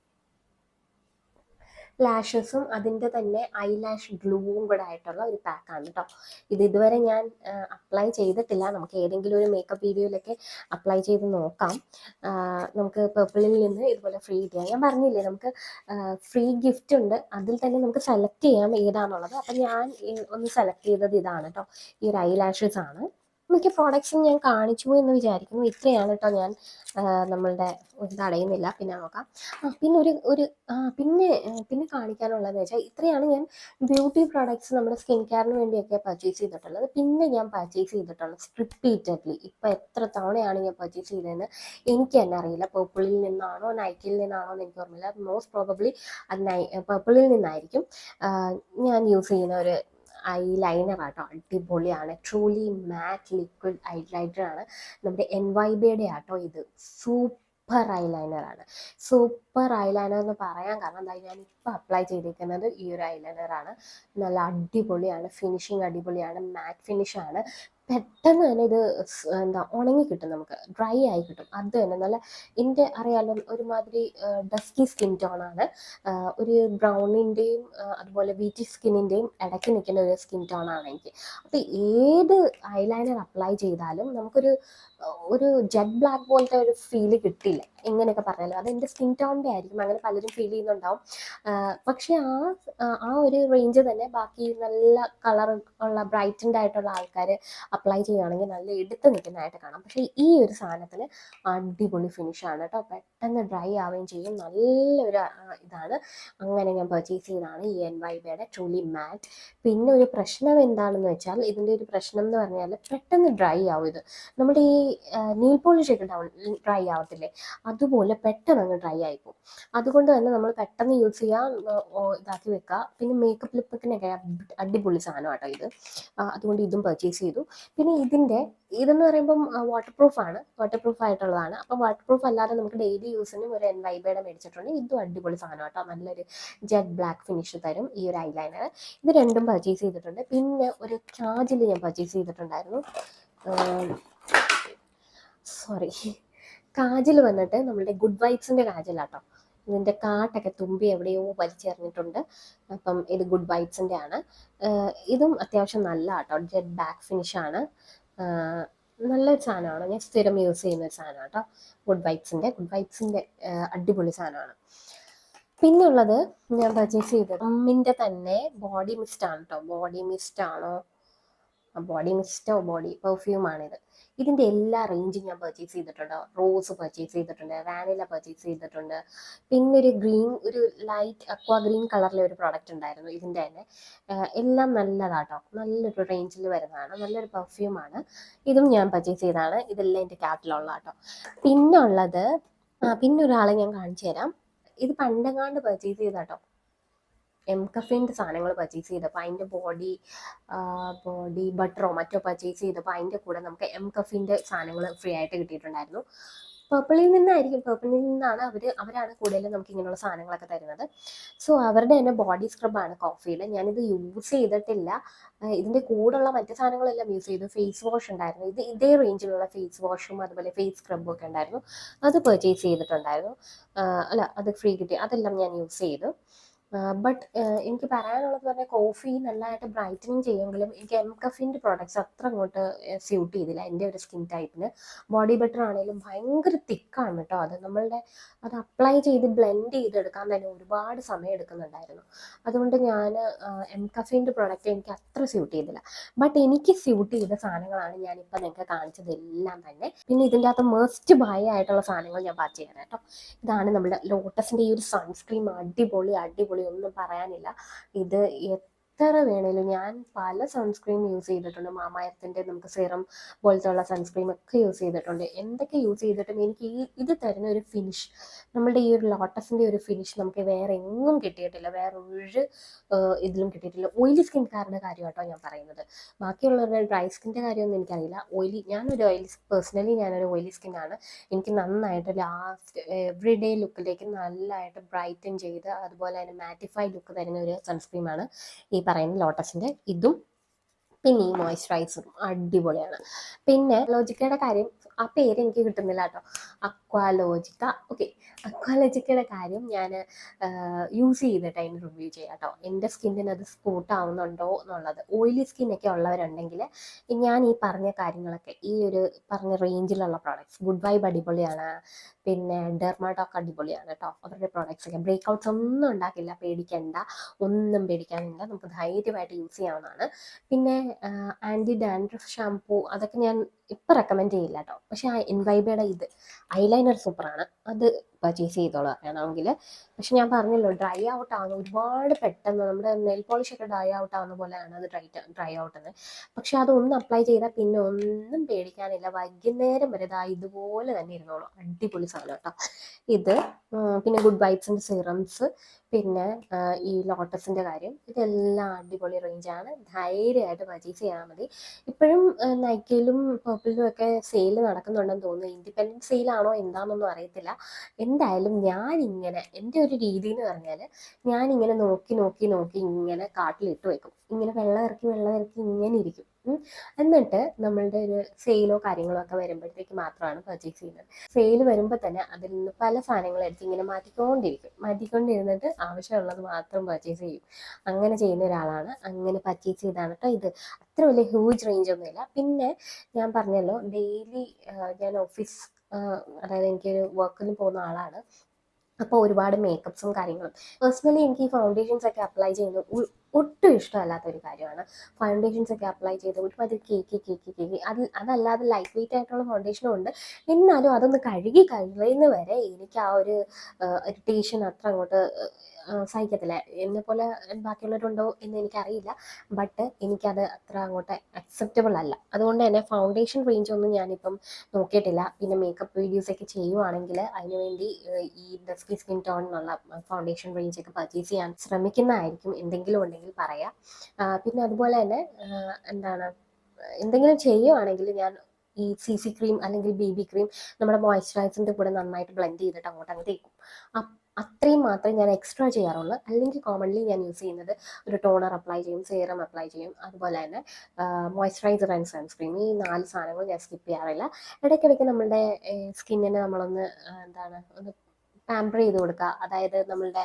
ലാഷസും അതിൻ്റെ തന്നെ ഐലാഷ് ഗ്ലൂവും കൂടെ ആയിട്ടുള്ള ഒരു പാക്കാണ് കേട്ടോ. ഇതുവരെ ഞാൻ അപ്ലൈ ചെയ്തിട്ടില്ല. നമുക്ക് ഏതെങ്കിലും ഒരു മേക്കപ്പ് വീഡിയോയിലൊക്കെ അപ്ലൈ ചെയ്ത് നോക്കാം. നമുക്ക് പർപ്പിളിൽ നിന്ന് ഇതുപോലെ ഫ്രീ ചെയ്യാം. ഞാൻ പറഞ്ഞില്ലേ നമുക്ക് ഫ്രീ ഗിഫ്റ്റ് ഉണ്ട്, അതിൽ തന്നെ നമുക്ക് സെലക്ട് ചെയ്യാം ഏതാണെന്നുള്ളത്. അപ്പം ഞാൻ ഒന്ന് സെലക്ട് ചെയ്തത് ഇതാണ് കേട്ടോ, ഈ ഒരു ഐലാഷസ് ആണ്. മിക്ക പ്രോഡക്ട്സും ഞാൻ കാണിച്ചു എന്ന് വിചാരിക്കുന്നു. ഇത്രയാണ് കേട്ടോ ഞാൻ നമ്മളുടെ ഇത് അടയുന്നില്ല, പിന്നെ നോക്കാം. പിന്നെ പിന്നെ കാണിക്കാനുള്ളതെന്ന് വെച്ചാൽ ഇത്രയാണ് ഞാൻ ബ്യൂട്ടി പ്രോഡക്ട്സ് നമ്മുടെ സ്കിൻ കെയറിന് വേണ്ടിയൊക്കെ പർച്ചേസ് ചെയ്തിട്ടുള്ളത്. പിന്നെ ഞാൻ പർച്ചേസ് ചെയ്തിട്ടുള്ളത് റിപ്പീറ്റഡ്ലി ഇപ്പം എത്ര തവണയാണ് ഞാൻ പർച്ചേസ് ചെയ്തതെന്ന് എനിക്ക് തന്നെ അറിയില്ല. പർപ്പിളിൽ നിന്നാണോ നൈക്കിൽ നിന്നാണോ എന്ന് എനിക്ക് ഓർമ്മയില്ല. മോസ്റ്റ് പ്രോബബ്ലി അത് പർപ്പിളിൽ നിന്നായിരിക്കും. ഞാൻ യൂസ് ചെയ്യുന്ന ഒരു ഐ ലൈനർ ആട്ടോ, അടിപൊളിയാണ്. ട്രൂലി മാറ്റ് ലിക്വിഡ് ഐലൈനർ ആണ്. നമ്മുടെ NYBയുടെ ആട്ടോ ഇത്. സൂപ്പർ ഐലൈനറാണ്. സൂപ്പർ ഐലൈനർ എന്ന് പറയാൻ കാരണം എന്താ, ഞാൻ ഇപ്പോൾ അപ്ലൈ ചെയ്തിരിക്കുന്നത് ഈ ഒരു ഐലൈനറാണ്. നല്ല അടിപൊളിയാണ്, ഫിനിഷിങ് അടിപൊളിയാണ്, മാറ്റ് ഫിനിഷാണ്. പെട്ടെന്ന് തന്നെ ഇത് ഉണങ്ങി കിട്ടും, നമുക്ക് ഡ്രൈ ആയി കിട്ടും. അത് തന്നെ നല്ല, എൻ്റെ അറിയാലോ ഒരുമാതിരി ഡസ്കി സ്കിൻ ടോണാണ്. ഒരു ബ്രൗണിൻ്റെയും അതുപോലെ വീറ്റി സ്കിന്നിൻ്റെയും ഇടയ്ക്ക് നിൽക്കുന്ന ഒരു സ്കിൻ ടോണാണ് എനിക്ക്. അപ്പോൾ ഏത് ഐലൈനർ അപ്ലൈ ചെയ്താലും നമുക്കൊരു ജെറ്റ് ബ്ലാക്ക് പോലത്തെ ഒരു ഫീല് കിട്ടില്ല. എങ്ങനെയൊക്കെ പറഞ്ഞാലും അത് എൻ്റെ സ്കിൻ ടോണിൻ്റെ ആയിരിക്കും, അങ്ങനെ പലരും ഫീൽ ചെയ്യുന്നുണ്ടാവും. പക്ഷേ ആ ഒരു റേഞ്ച് തന്നെ ബാക്കി നല്ല കളർ ഉള്ള ബ്രൈറ്റൻഡ് ആയിട്ടുള്ള ആൾക്കാർ അപ്ലൈ ചെയ്യുകയാണെങ്കിൽ നല്ല എടുത്ത് നിൽക്കുന്നതായിട്ട് കാണാം. പക്ഷേ ഈ ഒരു സാധനത്തിന് അടിപൊളി ഫിനിഷാണ് കേട്ടോ, പെട്ടെന്ന് ഡ്രൈ ആവുകയും ചെയ്യും. നല്ലൊരു ഇതാണ്. അങ്ങനെ ഞാൻ പർച്ചേസ് ചെയ്തതാണ് ഈ NYBയുടെ ട്രൂലി മാറ്റ്. പിന്നെ ഒരു പ്രശ്നം എന്താണെന്ന് വെച്ചാൽ, ഇതിൻ്റെ ഒരു പ്രശ്നം എന്ന് പറഞ്ഞാൽ പെട്ടെന്ന് ഡ്രൈ ആവും. ഇത് നമ്മുടെ ഈ നെയിൽ പോളിഷ് ഒക്കെ ഡ്രൈ ആവത്തില്ലേ, അതുപോലെ പെട്ടെന്ന് അങ്ങ് ഡ്രൈ ആയിപ്പോവും. അതുകൊണ്ട് തന്നെ നമ്മൾ പെട്ടെന്ന് യൂസ് ചെയ്യാൻ ഇതാക്കി വെക്കുക. പിന്നെ മേക്കപ്പ് ലിപ്പിനൊക്കെ അടിപൊളി സാധനമാട്ടോ ഇത്. അതുകൊണ്ട് ഇതും പർച്ചേസ് ചെയ്തു. പിന്നെ ഇതെന്ന് പറയുമ്പം വാട്ടർ പ്രൂഫ് ആയിട്ടുള്ളതാണ്. അപ്പം വാട്ടർ പ്രൂഫ് അല്ലാതെ നമുക്ക് ഡെയിലി യൂസിനും ഒരു NYBയുടെ മേടിച്ചിട്ടുണ്ട്. ഇതും അടിപൊളി സാധനം കേട്ടോ, നല്ലൊരു ജെറ്റ് ബ്ലാക്ക് ഫിനിഷ് തരും ഈ ഒരു ഐലൈനർ. ഇത് രണ്ടും പർച്ചേസ് ചെയ്തിട്ടുണ്ട്. പിന്നെ ഒരു കാജൽ ഞാൻ പർച്ചേസ് ചെയ്തിട്ടുണ്ടായിരുന്നു. കാജൽ വന്നിട്ട് നമ്മുടെ ഗുഡ് വൈബ്സിൻ്റെ കാജലാട്ടോ. ഇതിൻ്റെ കാട്ടൊക്കെ തുമ്പി എവിടെയോ വലിച്ചെറിഞ്ഞിട്ടുണ്ട്. അപ്പം ഇത് ഗുഡ് വൈബ്സിൻ്റെ ആണ്. ഇതും അത്യാവശ്യം നല്ല കേട്ടോ, ജെറ്റ് ബ്ലാക്ക് ഫിനിഷാണ്. നല്ലൊരു സാധനമാണ്, ഞാൻ സ്ഥിരം യൂസ് ചെയ്യുന്ന ഒരു സാധനം കേട്ടോ. ഗുഡ് വൈബ്സിൻ്റെ അടിപൊളി സാധനമാണ്. പിന്നെ ഉള്ളത് ഞാൻ പർച്ചേസ് ചെയ്തത് അമ്മിൻ്റെ തന്നെ ബോഡി മിസ്റ്റാണ് കേട്ടോ. ബോഡി മിസ്റ്റോ ബോഡി പെർഫ്യൂമാണിത്. ഇതിൻ്റെ എല്ലാ റേഞ്ചും ഞാൻ പർച്ചേസ് ചെയ്തിട്ടുണ്ട്. റോസ് പർച്ചേസ് ചെയ്തിട്ടുണ്ട്, വാനില പർച്ചേസ് ചെയ്തിട്ടുണ്ട്. പിന്നെ ഒരു ലൈറ്റ് അക്വാ ഗ്രീൻ കളറിലെ ഒരു പ്രോഡക്റ്റ് ഉണ്ടായിരുന്നു ഇതിൻ്റെ തന്നെ. എല്ലാം നല്ലതാട്ടോ, നല്ലൊരു റേഞ്ചിൽ വരുന്നതാണ്, നല്ലൊരു പെർഫ്യൂമാണ്. ഇതും ഞാൻ പർച്ചേസ് ചെയ്തതാണ്. ഇതെല്ലാം എൻ്റെ ക്യാറ്റിലുള്ള കേട്ടോ. പിന്നെ ഒരാളെ ഞാൻ കാണിച്ചു തരാം. ഇത് പണ്ടെങ്ങാണ്ട് പർച്ചേസ് ചെയ്താട്ടോ, എംകഫിൻ്റെ സാധനങ്ങൾ പർച്ചേസ് ചെയ്തപ്പോൾ അതിൻ്റെ ബോഡി ബട്ടറോ മറ്റോ പർച്ചേസ് ചെയ്തപ്പോൾ അതിൻ്റെ കൂടെ നമുക്ക് എംകഫിൻ്റെ സാധനങ്ങൾ ഫ്രീ ആയിട്ട് കിട്ടിയിട്ടുണ്ടായിരുന്നു. പർപ്പിളിൽ നിന്നാണ് അവരാണ് കൂടുതലും നമുക്ക് ഇങ്ങനെയുള്ള സാധനങ്ങളൊക്കെ തരുന്നത്. സോ അവരുടെ തന്നെ ബോഡി സ്ക്രബാണ് കോഫിയിൽ. ഞാനിത് യൂസ് ചെയ്തിട്ടില്ല. ഇതിൻ്റെ കൂടെയുള്ള മറ്റു സാധനങ്ങളെല്ലാം യൂസ് ചെയ്തു. ഫേസ് വാഷ് ഉണ്ടായിരുന്നു, ഇതേ റേഞ്ചിലുള്ള ഫേസ് വാഷും അതുപോലെ ഫേസ് സ്ക്രബും ഒക്കെ ഉണ്ടായിരുന്നു. അത് പർച്ചേസ് ചെയ്തിട്ടുണ്ടായിരുന്നു. അത് ഫ്രീ കിട്ടി, അതെല്ലാം ഞാൻ യൂസ് ചെയ്തു. ബട്ട് എനിക്ക് പറയാനുള്ളത് പറഞ്ഞാൽ കോഫി നല്ലതായിട്ട് ബ്രൈറ്റനിങ് ചെയ്യുമെങ്കിലും എനിക്ക് എംകഫിൻ്റെ പ്രോഡക്റ്റ്സ് അത്ര അങ്ങോട്ട് സ്യൂട്ട് ചെയ്തില്ല എൻ്റെ ഒരു സ്കിൻ ടൈപ്പിന്. ബോഡി ബട്ടർ ആണെങ്കിലും ഭയങ്കര തിക്കാണ് കേട്ടോ. അത് അപ്ലൈ ചെയ്ത് ബ്ലെൻഡ് ചെയ്തെടുക്കാൻ തന്നെ ഒരുപാട് സമയം എടുക്കുന്നുണ്ടായിരുന്നു. അതുകൊണ്ട് ഞാൻ എംകഫിൻ്റെ പ്രോഡക്റ്റ് എനിക്ക് അത്ര സ്യൂട്ട് ചെയ്തില്ല. ബട്ട് എനിക്ക് സ്യൂട്ട് ചെയ്ത സാധനങ്ങളാണ് ഞാനിപ്പോൾ നിങ്ങൾക്ക് കാണിച്ചതെല്ലാം തന്നെ. പിന്നെ ഇതിൻ്റെ അകത്ത് മസ്റ്റ് ബൈ ആയിട്ടുള്ള സാധനങ്ങൾ ഞാൻ പർച്ചേസ് ചെയ്യാം കേട്ടോ. ഇതാണ് നമ്മുടെ ലോട്ടസിൻ്റെ ഈ ഒരു സൺസ്ക്രീം. അടിപൊളി ഒന്നും പറയാനില്ല. ഇത് എത്ര വേണേലും, ഞാൻ പല സൺസ്ക്രീം യൂസ് ചെയ്തിട്ടുണ്ട്. മാമാഎർത്തിൻ്റെ നമുക്ക് സെറം പോലത്തെ ഉള്ള സൺസ്ക്രീം ഒക്കെ യൂസ് ചെയ്തിട്ടുണ്ട്. എന്തൊക്കെ യൂസ് ചെയ്തിട്ടും എനിക്ക് ഇത് തരുന്ന ഒരു ഫിനിഷ്, നമ്മളുടെ ഈ ഒരു ലോട്ടസിൻ്റെ ഒരു ഫിനിഷ് നമുക്ക് വേറെ എങ്ങും കിട്ടിയിട്ടില്ല, വേറെ ഒരു ഇതിലും കിട്ടിയിട്ടില്ല. ഓയിലി സ്കിൻകാരുടെ കാര്യം കേട്ടോ ഞാൻ പറയുന്നത്. ബാക്കിയുള്ളവരുടെ ഡ്രൈ സ്കിൻ്റെ കാര്യമൊന്നും എനിക്കറിയില്ല. പേഴ്സണലി ഞാനൊരു ഓയിലി സ്കിന്നാണ്. എനിക്ക് നന്നായിട്ട് ലാസ്റ്റ് എവറി ഡേ ലുക്കിലേക്ക് നല്ലതായിട്ട് ബ്രൈറ്റൻ ചെയ്ത് അതുപോലെ തന്നെ മാറ്റിഫൈ ലുക്ക് തരുന്ന ഒരു സൺസ്ക്രീമാണ് ഈ പറയുന്ന ലോട്ടസിൻ്റെ ഇതും. പിന്നെ ഈ മോയ്സ്ചറൈസറും അടിപൊളിയാണ്. പിന്നെ ലോജിക്കയുടെ കാര്യം, ആ പേര് എനിക്ക് കിട്ടുന്നില്ല കേട്ടോ, അക്വാലോജിക്ക. ഓക്കെ, അക്വാലോജിക്കയുടെ കാര്യം ഞാൻ യൂസ് ചെയ്തിട്ട് അതിന് റിവ്യൂ ചെയ്യാം കേട്ടോ. എൻ്റെ സ്കിന്നിന് അത് സ്കൂട്ട് ആവുന്നുണ്ടോ എന്നുള്ളത്. ഓയിലി സ്കിന്നൊക്കെ ഉള്ളവരുണ്ടെങ്കിൽ ഞാൻ ഈ പറഞ്ഞ കാര്യങ്ങളൊക്കെ, ഈ ഒരു പറഞ്ഞ റേഞ്ചിലുള്ള പ്രോഡക്ട്സ്, ഗുഡ് വൈബ് അടിപൊളിയാണ്, പിന്നെ ഡെർമാടോക്ക് അടിപൊളിയാണ് കേട്ടോ. അവരുടെ പ്രോഡക്ട്സ് ഒക്കെ ബ്രേക്ക് ഔട്ട്സ് ഒന്നും ഉണ്ടാക്കില്ല, പേടിക്കണ്ട, ഒന്നും പേടിക്കാനില്ല, നമുക്ക് ധൈര്യമായിട്ട് യൂസ് ചെയ്യാവുന്നതാണ്. പിന്നെ ആൻറ്റി ഡാൻഡ്രഫ് ഷാംപൂ അതൊക്കെ ഞാൻ ഇപ്പം റെക്കമെൻഡ് ചെയ്യില്ല കേട്ടോ. പക്ഷേ ആ ഇൻവൈബയുടെ ഇത് ഐലൈനർ സൂപ്പറാണ്, അത് പർച്ചേസ് ചെയ്തോളൂ അറിയണമെങ്കിൽ. പക്ഷെ ഞാൻ പറഞ്ഞല്ലോ, ഡ്രൈ ഔട്ട് ആവുന്ന ഒരുപാട് പെട്ടെന്ന്, നമ്മുടെ നെയിൽ പോളിഷ് ഒക്കെ ഡ്രൈ ഔട്ട് ആവുന്ന പോലെയാണ് അത് ഡ്രൈ ഔട്ട് എന്ന്. പക്ഷെ അതൊന്ന് അപ്ലൈ ചെയ്താൽ പിന്നെ ഒന്നും പേടിക്കാനില്ല, വൈകുന്നേരം വരെ ഇതാ ഇതുപോലെ തന്നെ ഇരുന്നോളൂ. അടിപൊളി സാധനം കേട്ടോ ഇത്. പിന്നെ ഗുഡ് വൈബ്സിൻ്റെ സിറംസ്, പിന്നെ ഈ ലോട്ടസിൻ്റെ കാര്യം, ഇതെല്ലാം അടിപൊളി റേഞ്ചാണ്, ധൈര്യമായിട്ട് പർച്ചേസ് ചെയ്യാൻ മതി. ഇപ്പോഴും നൈക്കയിലും പർപ്പിളിലും ഒക്കെ സെയിൽ നടക്കുന്നുണ്ടെന്ന് തോന്നുന്നു. ഇൻഡിപെൻഡൻറ്റ് സെയിലാണോ എന്താണെന്നൊന്നും അറിയത്തില്ല. എന്തായാലും ഞാനിങ്ങനെ, എൻ്റെ ഒരു രീതി എന്ന് പറഞ്ഞാൽ, ഞാനിങ്ങനെ നോക്കി നോക്കി നോക്കി ഇങ്ങനെ കാട്ടിലിട്ട് വെക്കും, ഇങ്ങനെ വെള്ളം ഇറക്കി ഇങ്ങനെ ഇരിക്കും. എന്നിട്ട് നമ്മളുടെ ഒരു സെയിലോ കാര്യങ്ങളോ ഒക്കെ വരുമ്പോഴത്തേക്ക് മാത്രമാണ് പർച്ചേസ് ചെയ്യുന്നത്. സെയിൽ വരുമ്പോൾ തന്നെ അതിൽ നിന്ന് പല സാധനങ്ങളും എടുത്ത് ഇങ്ങനെ മാറ്റിക്കൊണ്ടിരുന്നിട്ട് ആവശ്യമുള്ളത് മാത്രം പർച്ചേസ് ചെയ്യും. അങ്ങനെ ചെയ്യുന്ന ഒരാളാണ്. അങ്ങനെ പർച്ചേസ് ചെയ്താണ് കേട്ടോ ഇത്. അത്ര വലിയ ഹ്യൂജ് റേഞ്ച് ഒന്നുമില്ല. പിന്നെ ഞാൻ പറഞ്ഞല്ലോ, ഡെയിലി ഞാൻ ഓഫീസ്, അതായത് എനിക്കൊരു വർക്കിന് പോകുന്ന ആളാണ്. അപ്പോൾ ഒരുപാട് മേക്കപ്സും കാര്യങ്ങളും, പേഴ്സണലി എനിക്ക് ഈ ഫൗണ്ടേഷൻസ് ഒക്കെ അപ്ലൈ ചെയ്യുന്നത് ഒട്ടും ഇഷ്ടമല്ലാത്ത ഒരു കാര്യമാണ്. ഫൗണ്ടേഷൻസ് ഒക്കെ അപ്ലൈ ചെയ്ത് ഒരുമാതിരി കേക്ക് അതല്ലാതെ ലൈറ്റ് വെയിറ്റ് ആയിട്ടുള്ള ഫൗണ്ടേഷനും ഉണ്ട്. എന്നാലും അതൊന്ന് കഴുകി കഴിയുന്ന വരെ എനിക്ക് ആ ഒരു ഇറിറ്റേഷൻ അത്ര അങ്ങോട്ട് സഹിക്കത്തില്ല. എന്നെപ്പോലെ ബാക്കിയുള്ളവരുണ്ടോ എന്ന് എനിക്കറിയില്ല, ബട്ട് എനിക്കത് അത്ര അങ്ങോട്ട് അക്സെപ്റ്റബിൾ അല്ല. അതുകൊണ്ട് തന്നെ ഫൗണ്ടേഷൻ റേഞ്ച് ഒന്നും ഞാനിപ്പം നോക്കിയിട്ടില്ല. പിന്നെ മേക്കപ്പ് വീഡിയോസ് ഒക്കെ ചെയ്യുവാണെങ്കിൽ അതിനുവേണ്ടി ഈ ഡസ്കി സ്കിൻ ടോൺ എന്നുള്ള ഫൗണ്ടേഷൻ റേഞ്ച് ഒക്കെ പർച്ചേസ് ചെയ്യാൻ ശ്രമിക്കുന്നതായിരിക്കും. എന്തെങ്കിലും ഉണ്ടെങ്കിൽ പറയാം. പിന്നെ അതുപോലെ തന്നെ എന്താണ്, എന്തെങ്കിലും ചെയ്യുവാണെങ്കിൽ ഞാൻ ഈ CC ക്രീം അല്ലെങ്കിൽ BB ക്രീം നമ്മുടെ മോയ്സ്ചറൈസറിൻ്റെ കൂടെ നന്നായിട്ട് ബ്ലെൻഡ് ചെയ്തിട്ട് അങ്ങ് തേക്കും. അത്രയും മാത്രമേ ഞാൻ എക്സ്ട്രാ ചെയ്യാറുള്ളൂ. അല്ലെങ്കിൽ കോമൺലി ഞാൻ യൂസ് ചെയ്യുന്നത് ഒരു ടോണർ അപ്ലൈ ചെയ്യും, സീറം അപ്ലൈ ചെയ്യും, അതുപോലെ തന്നെ മോയ്സ്ചറൈസർ ആൻഡ് സൺസ്ക്രീൻ, ഈ 4 സാധനങ്ങൾ ഞാൻ സ്കിപ്പ് ചെയ്യാറില്ല. ഇടയ്ക്കിടയ്ക്ക് നമ്മളുടെ സ്കിന്നിനെ നമ്മളൊന്ന് ഒന്ന് പാമ്പർ ചെയ്ത് കൊടുക്കുക. അതായത് നമ്മളുടെ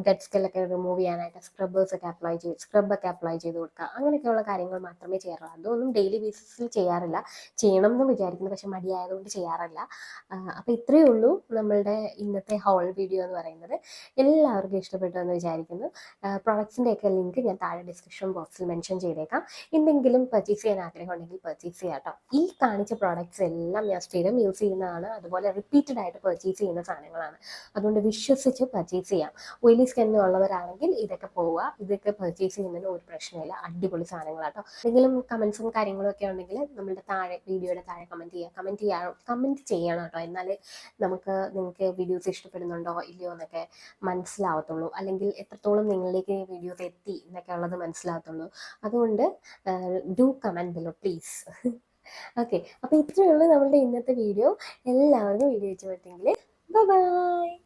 ഡെഡ് സ്കില്ലൊക്കെ റിമൂവ് ചെയ്യാനായിട്ട് സ്ക്രബ്ബൊക്കെ അപ്ലൈ ചെയ്ത് കൊടുക്കുക. അങ്ങനെയൊക്കെയുള്ള കാര്യങ്ങൾ മാത്രമേ ചെയ്യാറുള്ളൂ. അതൊന്നും ഡെയിലി ബേസിസിൽ ചെയ്യാറില്ല. ചെയ്യണം എന്ന് വിചാരിക്കുന്നു, പക്ഷെ മടിയായതുകൊണ്ട് ചെയ്യാറില്ല. അപ്പോൾ ഇത്രയേ ഉള്ളൂ നമ്മളുടെ ഇന്നത്തെ ഹോൾ വീഡിയോ എന്ന് പറയുന്നത്. എല്ലാവർക്കും ഇഷ്ടപ്പെട്ടു എന്ന് വിചാരിക്കുന്നു. പ്രോഡക്ട്സിൻ്റെയൊക്കെ ലിങ്ക് ഞാൻ താഴെ ഡിസ്ക്രിപ്ഷൻ ബോക്സിൽ മെൻഷൻ ചെയ്തേക്കാം. എന്തെങ്കിലും പർച്ചേസ് ചെയ്യാൻ ആഗ്രഹം ഉണ്ടെങ്കിൽ പർച്ചേസ് ചെയ്യാം കേട്ടോ. ഈ കാണിച്ച പ്രോഡക്ട്സ് എല്ലാം ഞാൻ സ്ഥിരം യൂസ് ചെയ്യുന്നതാണ്, അതുപോലെ റിപ്പീറ്റഡ് ആയിട്ട് പർച്ചേസ് ചെയ്യുന്ന സാധനങ്ങളാണ്. അതുകൊണ്ട് വിശ്വസിച്ച് പർച്ചേസ് ചെയ്യാം. ഓയിലി സ്കിൻ ഉള്ളവരാണെങ്കിൽ ഇതൊക്കെ പോവുക, ഇതൊക്കെ പർച്ചേസ് ചെയ്യുന്നതിന് ഒരു പ്രശ്നമില്ല, അടിപൊളി സാധനങ്ങളാട്ടോ. എന്തെങ്കിലും കമൻസും കാര്യങ്ങളും ഒക്കെ ഉണ്ടെങ്കിൽ നമ്മുടെ വീഡിയോയുടെ താഴെ കമൻറ്റ് ചെയ്യണം കേട്ടോ. എന്നാലേ നിങ്ങൾക്ക് വീഡിയോസ് ഇഷ്ടപ്പെടുന്നുണ്ടോ ഇല്ലയോ എന്നൊക്കെ മനസ്സിലാവത്തുള്ളൂ, അല്ലെങ്കിൽ എത്രത്തോളം നിങ്ങളിലേക്ക് വീഡിയോസ് എത്തി എന്നൊക്കെ ഉള്ളത് മനസ്സിലാവത്തുള്ളൂ. അതുകൊണ്ട് do comment below please. Okay, അപ്പോൾ ഇത്രയേ ഉള്ളൂ നമ്മളുടെ ഇന്നത്തെ വീഡിയോ. എല്ലാവർക്കും വീഡിയോ ഇഷ്ടപ്പെട്ടെങ്കിൽ ബൈ.